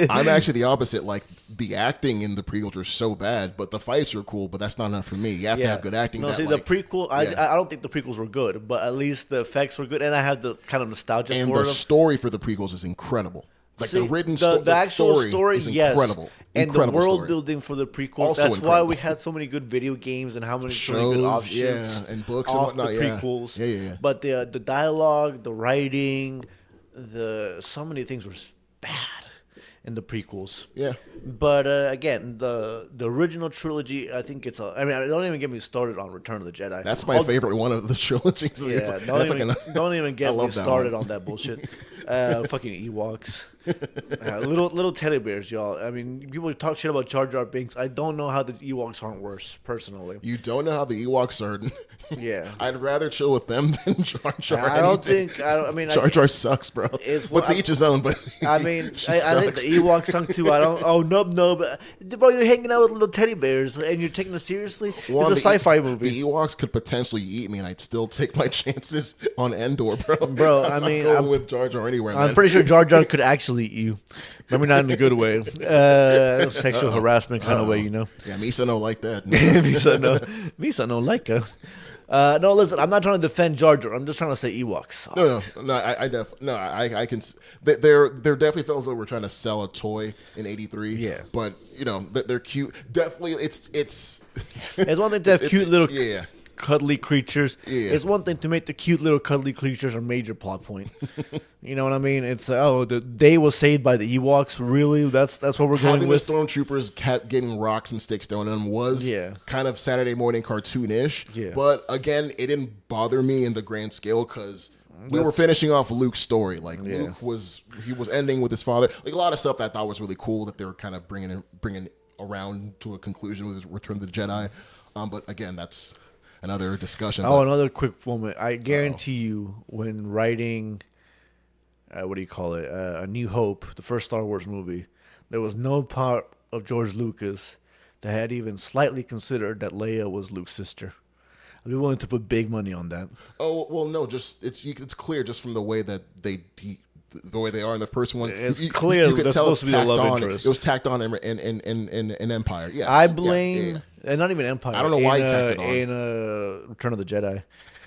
Speaker 1: I'm actually the opposite. Like, the acting in the prequels are so bad, but the fights are cool, but that's not enough for me. You have to have good acting.
Speaker 2: No, the prequel, I don't think the prequels were good, but at least the effects were good, and I have the kind of nostalgia for them.
Speaker 1: And the story for the prequels is incredible. Like, the
Speaker 2: actual story is
Speaker 1: incredible.
Speaker 2: And the world building for the prequel. Also that's why we had so many good video games and so many good offshoots.
Speaker 1: Yeah, and books and whatnot.
Speaker 2: The prequels.
Speaker 1: Yeah.
Speaker 2: But the dialogue, the writing, so many things were bad in the prequels.
Speaker 1: Yeah.
Speaker 2: But again, the original trilogy, I think it's don't even get me started on Return of the Jedi.
Speaker 1: That's my favorite one of the trilogies.
Speaker 2: Yeah, don't even get me started on that bullshit. Fucking Ewoks. Little teddy bears, y'all. I mean, people talk shit about Jar Jar Binks. I don't know how the Ewoks aren't worse, personally.
Speaker 1: You don't know how the Ewoks are.
Speaker 2: Yeah.
Speaker 1: I'd rather chill with them than Jar Jar.
Speaker 2: Jar
Speaker 1: Jar sucks, bro. But to each his own. But
Speaker 2: I think the Ewoks sunk too. No. Bro, you're hanging out with little teddy bears and you're taking it seriously? It's a sci-fi movie.
Speaker 1: The Ewoks could potentially eat me, and I'd still take my chances on Endor, bro.
Speaker 2: Bro,
Speaker 1: I'm going with Jar Jar anywhere.
Speaker 2: I'm pretty sure Jar Jar could actually eat you. Maybe not in a good way. Sexual harassment kind of way,
Speaker 1: Yeah, Misa don't like that.
Speaker 2: Misa no like her. No, listen, I'm not trying to defend Jar Jar. I'm just trying to say Ewoks.
Speaker 1: I can. They're definitely fellas that were trying to sell a toy in '83.
Speaker 2: Yeah,
Speaker 1: but they're cute. Definitely, it's
Speaker 2: one thing to have cute little cuddly creatures.
Speaker 1: Yeah.
Speaker 2: It's one thing to make the cute little cuddly creatures a major plot point. You know what I mean? It's the day was saved by the Ewoks. Really, that's what we're going with.
Speaker 1: Having the stormtroopers kept getting rocks and sticks thrown at them was kind of Saturday morning cartoonish.
Speaker 2: Yeah.
Speaker 1: But again, it didn't bother me in the grand scale because we were finishing off Luke's story. Like Luke was ending with his father. Like a lot of stuff that I thought was really cool that they were kind of bringing around to a conclusion with Return of the Jedi. But again, that's another discussion.
Speaker 2: Oh, another quick moment. I guarantee you, when writing, what do you call it? A New Hope, the first Star Wars movie, there was no part of George Lucas that had even slightly considered that Leia was Luke's sister. I'd be willing to put big money on that.
Speaker 1: Oh well, no, just it's clear just from the way that the way they are in the first one.
Speaker 2: It's clear you that's supposed to be a love interest.
Speaker 1: It was tacked on in Empire. Yes,
Speaker 2: I blame, and not even Empire.
Speaker 1: I don't know why he tacked it on
Speaker 2: in Return of the Jedi.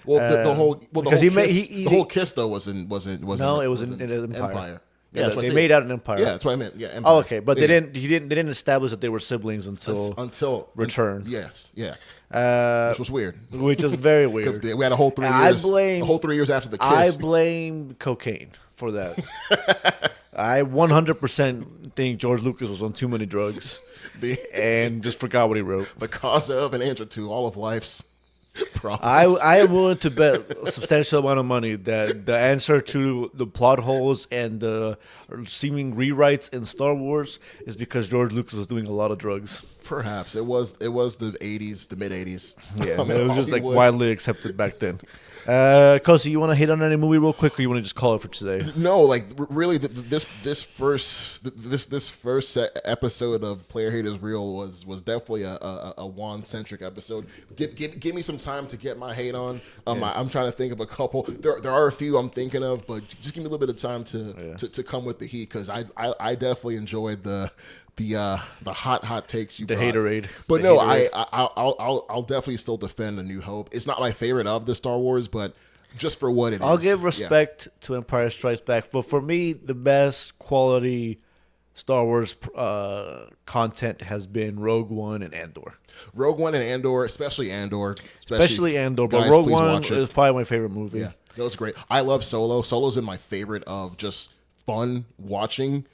Speaker 1: Well, the whole
Speaker 2: the
Speaker 1: whole kiss though wasn't
Speaker 2: no, it was in Empire.
Speaker 1: Yeah,
Speaker 2: they made out an Empire.
Speaker 1: Yeah, that's what I meant. Yeah, Empire.
Speaker 2: Oh, okay, but they didn't establish that they were siblings until Return.
Speaker 1: Yes, yeah. Which was weird.
Speaker 2: Which was very weird.
Speaker 1: Because we had a whole 3 years. A whole 3 years after the kiss.
Speaker 2: I blame cocaine for that. I 100% think George Lucas was on too many drugs and just forgot what he wrote.
Speaker 1: The cause of and answer to all of life's problems.
Speaker 2: I am willing to bet a substantial amount of money that the answer to the plot holes and the seeming rewrites in Star Wars is because George Lucas was doing a lot of drugs.
Speaker 1: Perhaps it was the 80s, the mid 80s.
Speaker 2: Yeah, it was just like widely accepted back then. Kosi, you want to hit on any movie real quick, or you want to just call it for today?
Speaker 1: No, like really, this first episode of Player Hate is Real was definitely a Juan-centric episode. Give me some time to get my hate on. I'm trying to think of a couple. There are a few I'm thinking of, but just give me a little bit of time to come with the heat, because I definitely enjoyed the hot takes you brought.
Speaker 2: Haterade.
Speaker 1: But no, I'll definitely still defend A New Hope. It's not my favorite of the Star Wars, but just for what it is.
Speaker 2: I'll give respect to Empire Strikes Back, but for me, the best quality Star Wars content has been Rogue One and Andor.
Speaker 1: Rogue One and Andor, especially Andor.
Speaker 2: Especially Andor, but Rogue One is probably my favorite movie.
Speaker 1: Yeah, that was great. I love Solo. Solo's been my favorite of just fun watching.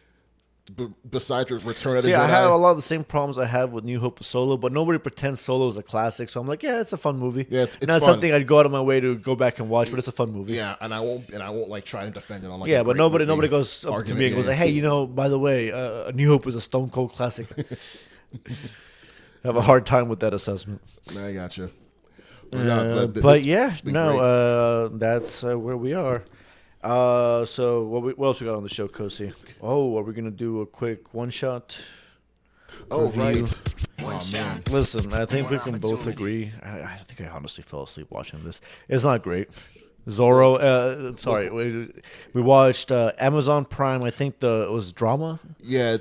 Speaker 1: Besides Return of the Jedi.
Speaker 2: I have a lot of the same problems I have with New Hope with Solo, but nobody pretends Solo is a classic, so I'm like, yeah, it's a fun movie.
Speaker 1: Yeah, it's
Speaker 2: not
Speaker 1: fun.
Speaker 2: Something I'd go out of my way to go back and watch, but it's a fun movie.
Speaker 1: Yeah, and I won't like try to defend it on like
Speaker 2: yeah, but nobody goes up to me and goes like, hey, by the way, A New Hope is a stone cold classic. I have a hard time with that assessment.
Speaker 1: I got you.
Speaker 2: That's where we are. So what else we got on the show, Kosi? Oh, are we gonna do a quick one shot?
Speaker 1: Oh, review? Right.
Speaker 3: One shot.
Speaker 2: Listen, I think we can both agree. I think I honestly fell asleep watching this. It's not great. Zorro. We watched Amazon Prime. I think it was drama.
Speaker 1: Yeah,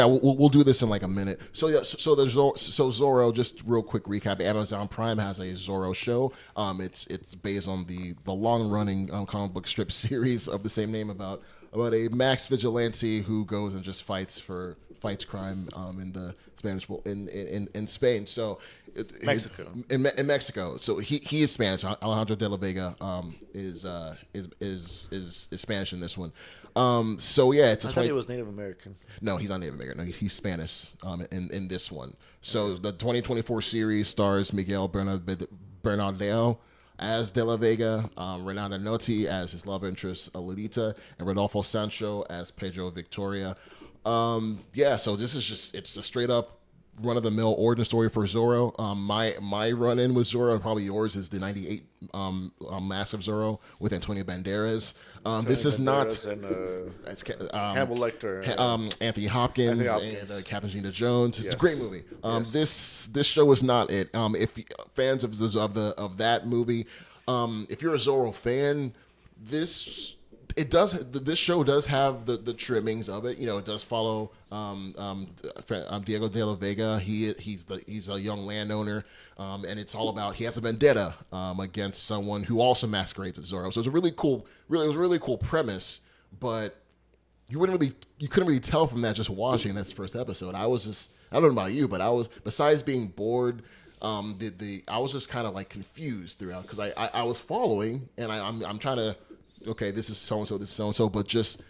Speaker 1: We'll do this in like a minute. So Zorro. Just real quick recap. Amazon Prime has a Zorro show. It's based on the long running comic book strip series of the same name about a max vigilante who goes and just fights crime in the Spanish in Spain. So.
Speaker 2: Mexico.
Speaker 1: In Mexico. So he is Spanish. Alejandro de la Vega is Spanish in this one. So yeah, it's
Speaker 2: I thought he was Native American.
Speaker 1: No, he's not Native American. No, he's Spanish in this one. So the 2024 series stars Miguel Bernardeo as De La Vega, Renata Noti as his love interest Lolita, and Rodolfo Sancho as Pedro Victoria. So this is it's a straight up run-of-the-mill origin story for Zorro. My run-in with Zorro, and probably yours, is the 98 Massive Zorro with Antonio Banderas. This is not...
Speaker 2: Hannibal Lecter.
Speaker 1: Anthony Hopkins and Catherine Zeta-Jones. It's a great movie. This show is not it. If fans of that movie, if you're a Zorro fan, this show does have the trimmings of it. It does follow Diego de la Vega. He's a young landowner, and it's all about he has a vendetta against someone who also masquerades as Zorro. So it's a really cool premise, but you couldn't really tell from that just watching this first episode. I don't know about you, but I was, besides being bored, I was just kind of like confused throughout, because I was following, and I'm trying to. Okay, this is so-and-so, this is so-and-so, but just,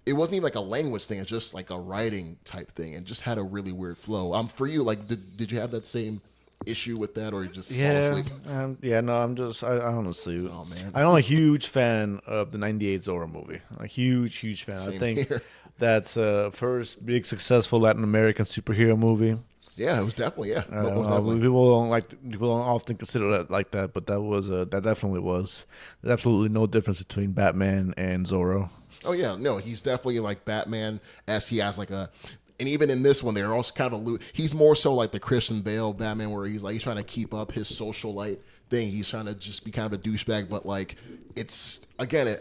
Speaker 1: it wasn't even like a language thing. It's just like a writing type thing, and just had a really weird flow. For you, like, did you have that same issue with that, or you just fall asleep?
Speaker 2: I honestly,
Speaker 1: oh man,
Speaker 2: I'm a huge fan of the 98 Zorro movie. A huge fan.
Speaker 1: Same
Speaker 2: I think
Speaker 1: here.
Speaker 2: that's first big successful Latin American superhero movie.
Speaker 1: Yeah, it was definitely
Speaker 2: People don't often consider that like that, but that definitely was. There's absolutely no difference between Batman and Zorro.
Speaker 1: Oh yeah, no, he's definitely like Batman. As he has like a, and even in this one, they're also kind of he's more so like the Christian Bale Batman, where he's trying to keep up his socialite thing. He's trying to just be kind of a douchebag, but like it's again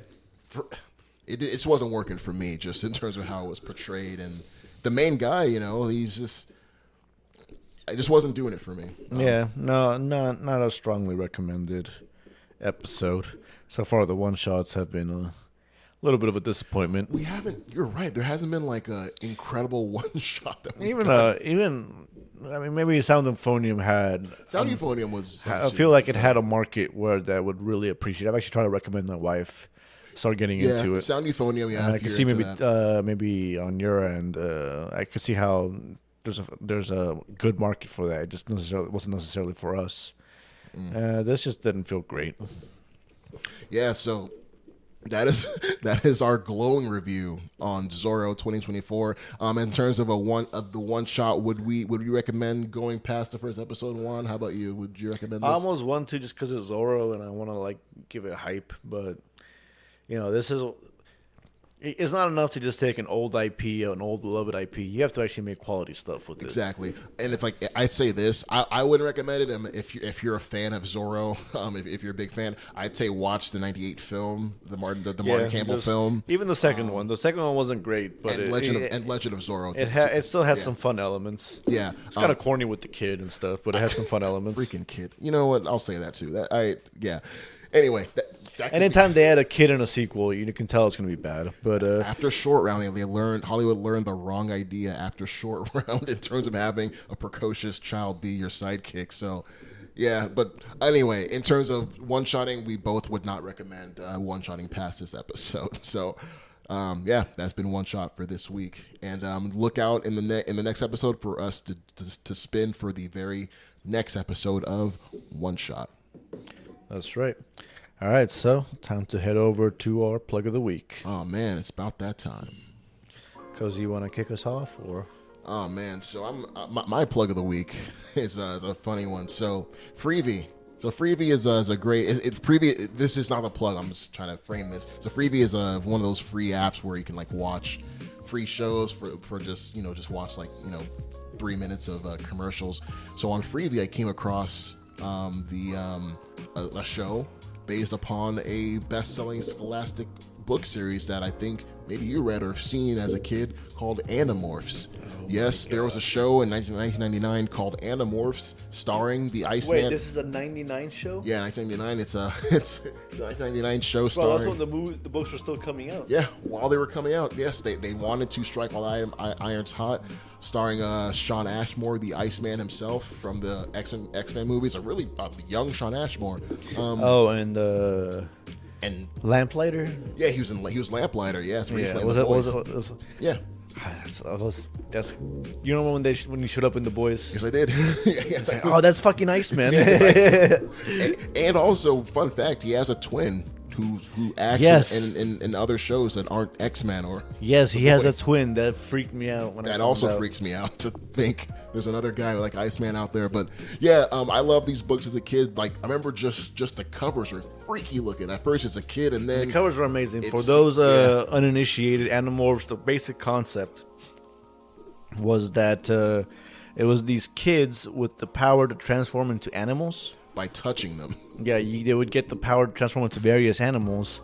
Speaker 1: it just wasn't working for me, just in terms of how it was portrayed, and the main guy, he's just. I just wasn't doing it for me.
Speaker 2: Not a strongly recommended episode. So far, the one shots have been a little bit of a disappointment.
Speaker 1: You're right. There hasn't been like a incredible one shot that we
Speaker 2: maybe Sound Euphonium had.
Speaker 1: Sound Euphonium was.
Speaker 2: I feel like it had a market where that would really appreciate. I've actually tried to recommend my wife start getting into it.
Speaker 1: Sound Euphonium. Yeah,
Speaker 2: I can see maybe on your end. I could see how. There's a good market for that. It just wasn't necessarily for us. This just didn't feel great.
Speaker 1: Yeah, so that is our glowing review on Zorro 2024. In terms of the one shot, would we recommend going past the first episode, Juan? How about you? Would you recommend this?
Speaker 2: I almost want to, just because it's Zorro and I want to give it hype, but this is. It's not enough to just take an old IP, an old beloved IP. You have to actually make quality stuff with it.
Speaker 1: Exactly. And if I'd say this, I wouldn't recommend it. If you're a fan of Zorro, if you're a big fan, I'd say watch the '98 film, the Martin Campbell film.
Speaker 2: Even the second one. The second one wasn't great, but
Speaker 1: Legend of Zorro.
Speaker 2: It still had some fun elements.
Speaker 1: Yeah,
Speaker 2: it's kind of corny with the kid and stuff, but it has some fun elements.
Speaker 1: Freaking kid. You know what? I'll say that too. Anyway.
Speaker 2: Anytime they add a kid in a sequel, you can tell it's going to be bad. But
Speaker 1: after Short Round, Hollywood learned the wrong idea after Short Round in terms of having a precocious child be your sidekick. So, yeah. But anyway, in terms of one-shotting, we both would not recommend one-shotting past this episode. So, that's been one shot for this week. And look out in the next episode for us to spin for the very next episode of One Shot.
Speaker 2: That's right. All right, so time to head over to our plug of the week.
Speaker 1: Oh, man, it's about that time.
Speaker 2: Cozy, you want to kick us off? Or?
Speaker 1: Oh, man, so my plug of the week is a funny one. So, Freevee. So, Freevee is a great... Freevee, this is not a plug. I'm just trying to frame this. So, Freevee is one of those free apps where you can, watch free shows for just watch, 3 minutes of commercials. So, on Freevee, I came across a show based upon a best-selling Scholastic book series that I think maybe you read or have seen as a kid called Animorphs. Yes, there was a show in 1999 called Animorphs starring the Iceman.
Speaker 2: Wait, this is a 99 show?
Speaker 1: Yeah, 1999. It's a 1999 show starring...
Speaker 2: Well, that's when the books were still coming out.
Speaker 1: Yeah, while they were coming out. Yes, they wanted to strike while iron's hot, starring Sean Ashmore, the Iceman himself from the X-Men movies. A really young Sean Ashmore.
Speaker 2: And Lamplighter?
Speaker 1: Yeah, he was Lamplighter. Yes,
Speaker 2: yeah. Was it?
Speaker 1: Yeah.
Speaker 2: That's you know when you showed up in The Boys.
Speaker 1: Yes, I did. Yes.
Speaker 2: Oh, that's fucking Iceman.
Speaker 1: And also, fun fact, he has a twin who acts in other shows that aren't X-Men or.
Speaker 2: Yes, he has a twin that freaked me out when
Speaker 1: that also freaks me out to think there's another guy like Iceman out there. But yeah, I love these books as a kid. I remember just the covers were freaky looking at first as a kid, and then
Speaker 2: the covers were amazing. For those uninitiated, Animorphs, the basic concept was that it was these kids with the power to transform into animals
Speaker 1: by touching them.
Speaker 2: Yeah, they would get the power to transform into various animals,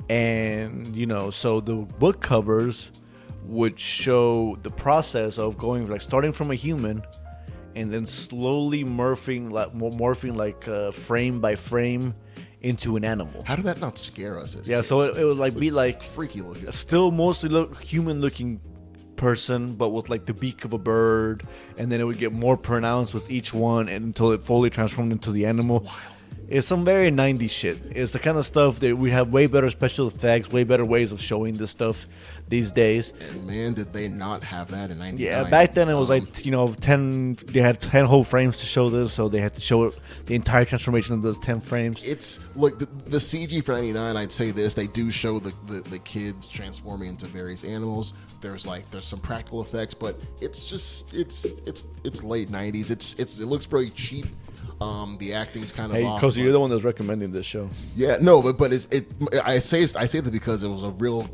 Speaker 2: and so the book covers would show the process of going starting from a human and then slowly morphing frame by frame into an animal.
Speaker 1: How did that not scare us as kids?
Speaker 2: So it would be
Speaker 1: freaky looking,
Speaker 2: still mostly human looking person, but with the beak of a bird, and then it would get more pronounced with each one until it fully transformed into the animal.
Speaker 1: Wild.
Speaker 2: It's some very 90s shit. It's the kind of stuff that we have way better special effects, way better ways of showing this stuff these days.
Speaker 1: And man, did they not have that in 99.
Speaker 2: Yeah, back then it was like, 10, they had 10 whole frames to show this, so they had to show the entire transformation of those 10 frames.
Speaker 1: It's like the CG for 99, I'd say this, they do show the kids transforming into various animals. There's some practical effects, but it's just, it's late 90s. It looks very cheap. The acting's kind of off.
Speaker 2: Cozy, you're the one that's recommending this show.
Speaker 1: Yeah, no, but I say that because it was a real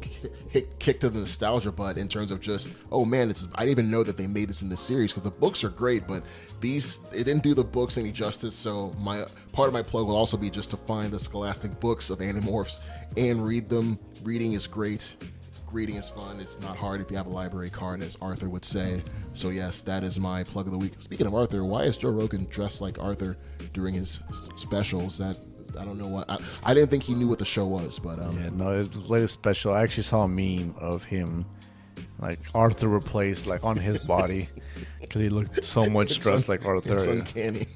Speaker 1: kick to the nostalgia butt in terms of just, oh man, I didn't even know that they made this in this series, because the books are great, but it didn't do the books any justice. So part of my plug will also be just to find the Scholastic books of Animorphs and read them. Reading is great. Reading is fun. It's not hard if you have a library card, as Arthur would say. So yes, that is my plug of the week. Speaking of Arthur, why is Joe Rogan dressed like Arthur during his specials? I don't know what. I didn't think he knew what the show was, but
Speaker 2: yeah, no, his latest special. I actually saw a meme of him, like Arthur replaced, like on his body, because he looked so much dressed like Arthur.
Speaker 1: It's uncanny.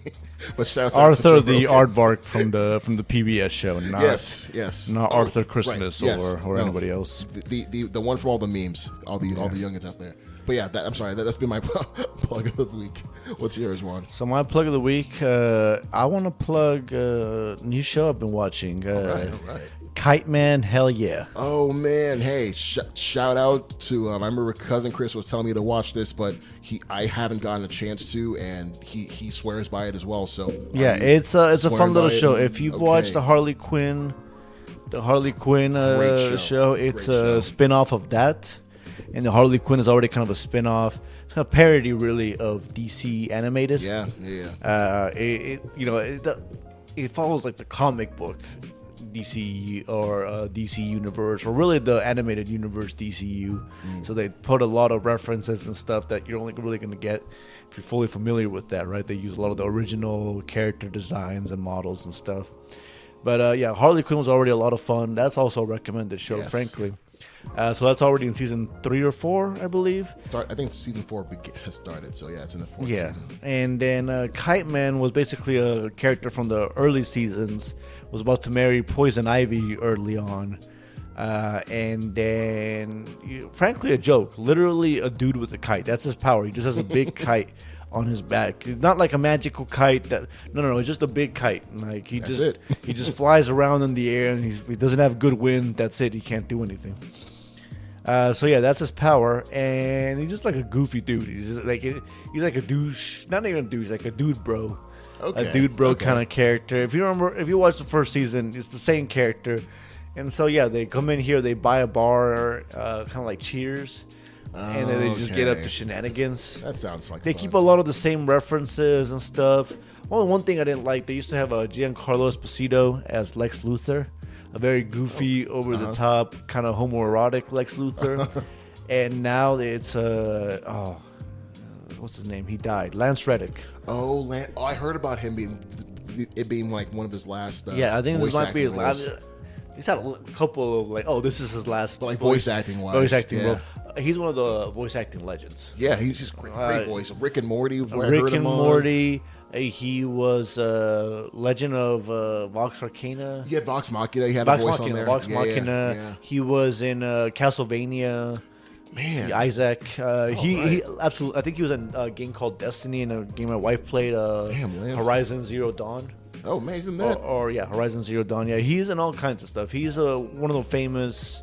Speaker 1: But shouts
Speaker 2: Arthur,
Speaker 1: out to
Speaker 2: the
Speaker 1: Rogan.
Speaker 2: aardvark from the PBS show, not
Speaker 1: yes,
Speaker 2: not Arthur Christmas
Speaker 1: right, yes.
Speaker 2: or anybody else.
Speaker 1: The one from all the memes, all the youngins out there. But yeah, I'm sorry, that's been my plug of the week. What's yours, Juan?
Speaker 2: So my plug of the week, I want to plug a new show I've been watching.
Speaker 1: All right.
Speaker 2: Kite Man, hell yeah.
Speaker 1: Oh man, hey, shout out to I remember cousin Chris was telling me to watch this, but I haven't gotten a chance to, and he swears by it as well. So
Speaker 2: yeah, it's a fun little show. If you've watched the Harley Quinn show, it's a spin-off of that, and the Harley Quinn is already kind of a spin-off. It's a parody really of DC animated.
Speaker 1: Yeah.
Speaker 2: It follows like the comic book DC or DC Universe, or really the animated universe DCU. So they put a lot of references and stuff that you're only really going to get if you're fully familiar with that, right? They use a lot of the original character designs and models and stuff. But yeah, Harley Quinn was already a lot of fun. That's also a recommended show, frankly. So that's already in season 3 or 4, I believe.
Speaker 1: I think season 4 has started, so yeah, it's in the 4th season.
Speaker 2: And then Kite Man was basically a character from the early seasons, was about to marry Poison Ivy early on. And then, frankly, a joke. Literally a dude with a kite. That's his power. He just has a big kite on his back. It's not like a magical kite. No. It's just a big kite. Like he just flies around in the air, and he doesn't have good wind. That's it. He can't do anything. So yeah, that's his power, and he's just like a goofy dude. He's like a douche. Not even a douche. Like a dude bro.
Speaker 1: Okay.
Speaker 2: A dude bro kind of character. If you watch the first season, it's the same character. And so yeah, they come in here, they buy a bar, kind of like Cheers, and then they just get up to shenanigans.
Speaker 1: That sounds like
Speaker 2: they
Speaker 1: fun.
Speaker 2: keep a lot of the same references and stuff. Only one thing I didn't like, they used to have Giancarlo Esposito as Lex Luthor, a very goofy, over the top, kind of homoerotic Lex Luthor, and now it's what's his name? He died. Lance Reddick.
Speaker 1: Oh, I heard about him being like one of his last.
Speaker 2: Yeah, I think this might be his
Speaker 1: roles.
Speaker 2: last. He's had a couple of this is his last
Speaker 1: voice acting wise.
Speaker 2: Voice acting role. He's one of the voice acting legends.
Speaker 1: Yeah, he's just great voice. Rick and Morty.
Speaker 2: Rick and Morty. He was Legend of Vox Arcana.
Speaker 1: Yeah, Vox Machina. He had a voice on there.
Speaker 2: Vox Machina.
Speaker 1: Yeah.
Speaker 2: He was in Castlevania.
Speaker 1: Man,
Speaker 2: Isaac. He absolutely. I think he was in a game called Destiny, and a game my wife played. Horizon Zero Dawn.
Speaker 1: Oh man, he's in that.
Speaker 2: Horizon Zero Dawn. Yeah, he's in all kinds of stuff. He's one of the famous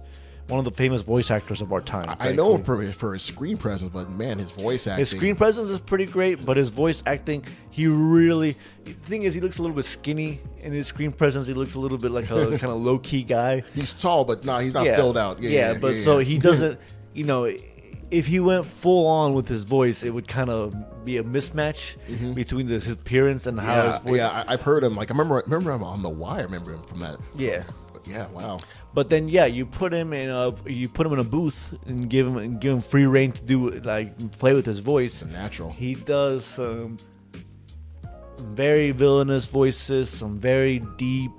Speaker 2: voice actors of our time.
Speaker 1: I know him for his screen presence, but man, his voice acting.
Speaker 2: His screen presence is pretty great, but his voice acting, the thing is, he looks a little bit skinny in his screen presence. He looks a little bit like a kind of low key guy.
Speaker 1: He's tall, but he's not filled out.
Speaker 2: So he doesn't. If he went full on with his voice, it would kind of be a mismatch between his appearance and how his voice.
Speaker 1: Yeah, I've heard him. Like I remember him on The Wire. I remember him from that.
Speaker 2: Yeah.
Speaker 1: Yeah. Wow.
Speaker 2: But then, you put him in a booth and give him free reign to do play with his voice.
Speaker 1: It's natural.
Speaker 2: He does some very villainous voices, some very deep,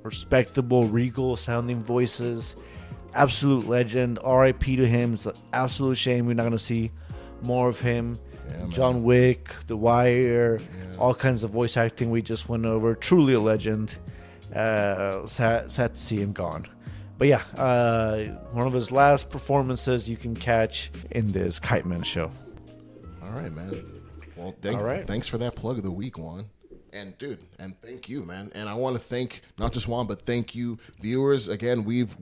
Speaker 2: respectable, regal sounding voices. Absolute legend. R.I.P. to him. It's an absolute shame we're not going to see more of him. John Wick, The Wire, all kinds of voice acting we just went over. Truly a legend. Sad to see him gone. But yeah, one of his last performances you can catch in this Kite Man show.
Speaker 1: All right, man. Well, thanks for that plug of the week, Juan. And dude, and thank you, man. And I want to thank not just Juan, but thank you, viewers. Again, we've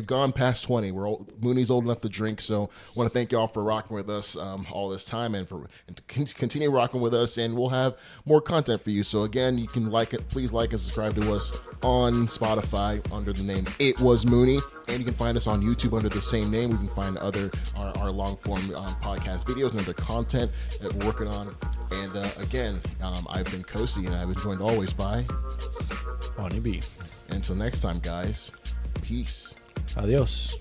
Speaker 1: gone past 20. Mooney's old enough to drink, so I want to thank y'all for rocking with us all this time, and to continue rocking with us. And we'll have more content for you. So again, you can please like and subscribe to us on Spotify under the name It Was Mooney, and you can find us on YouTube under the same name. We can find our long form podcast videos and other content that we're working on. And again, I've been Kosi, and I've been joined always by
Speaker 2: Bonnie B.
Speaker 1: Until next time, guys. Peace.
Speaker 2: Adios.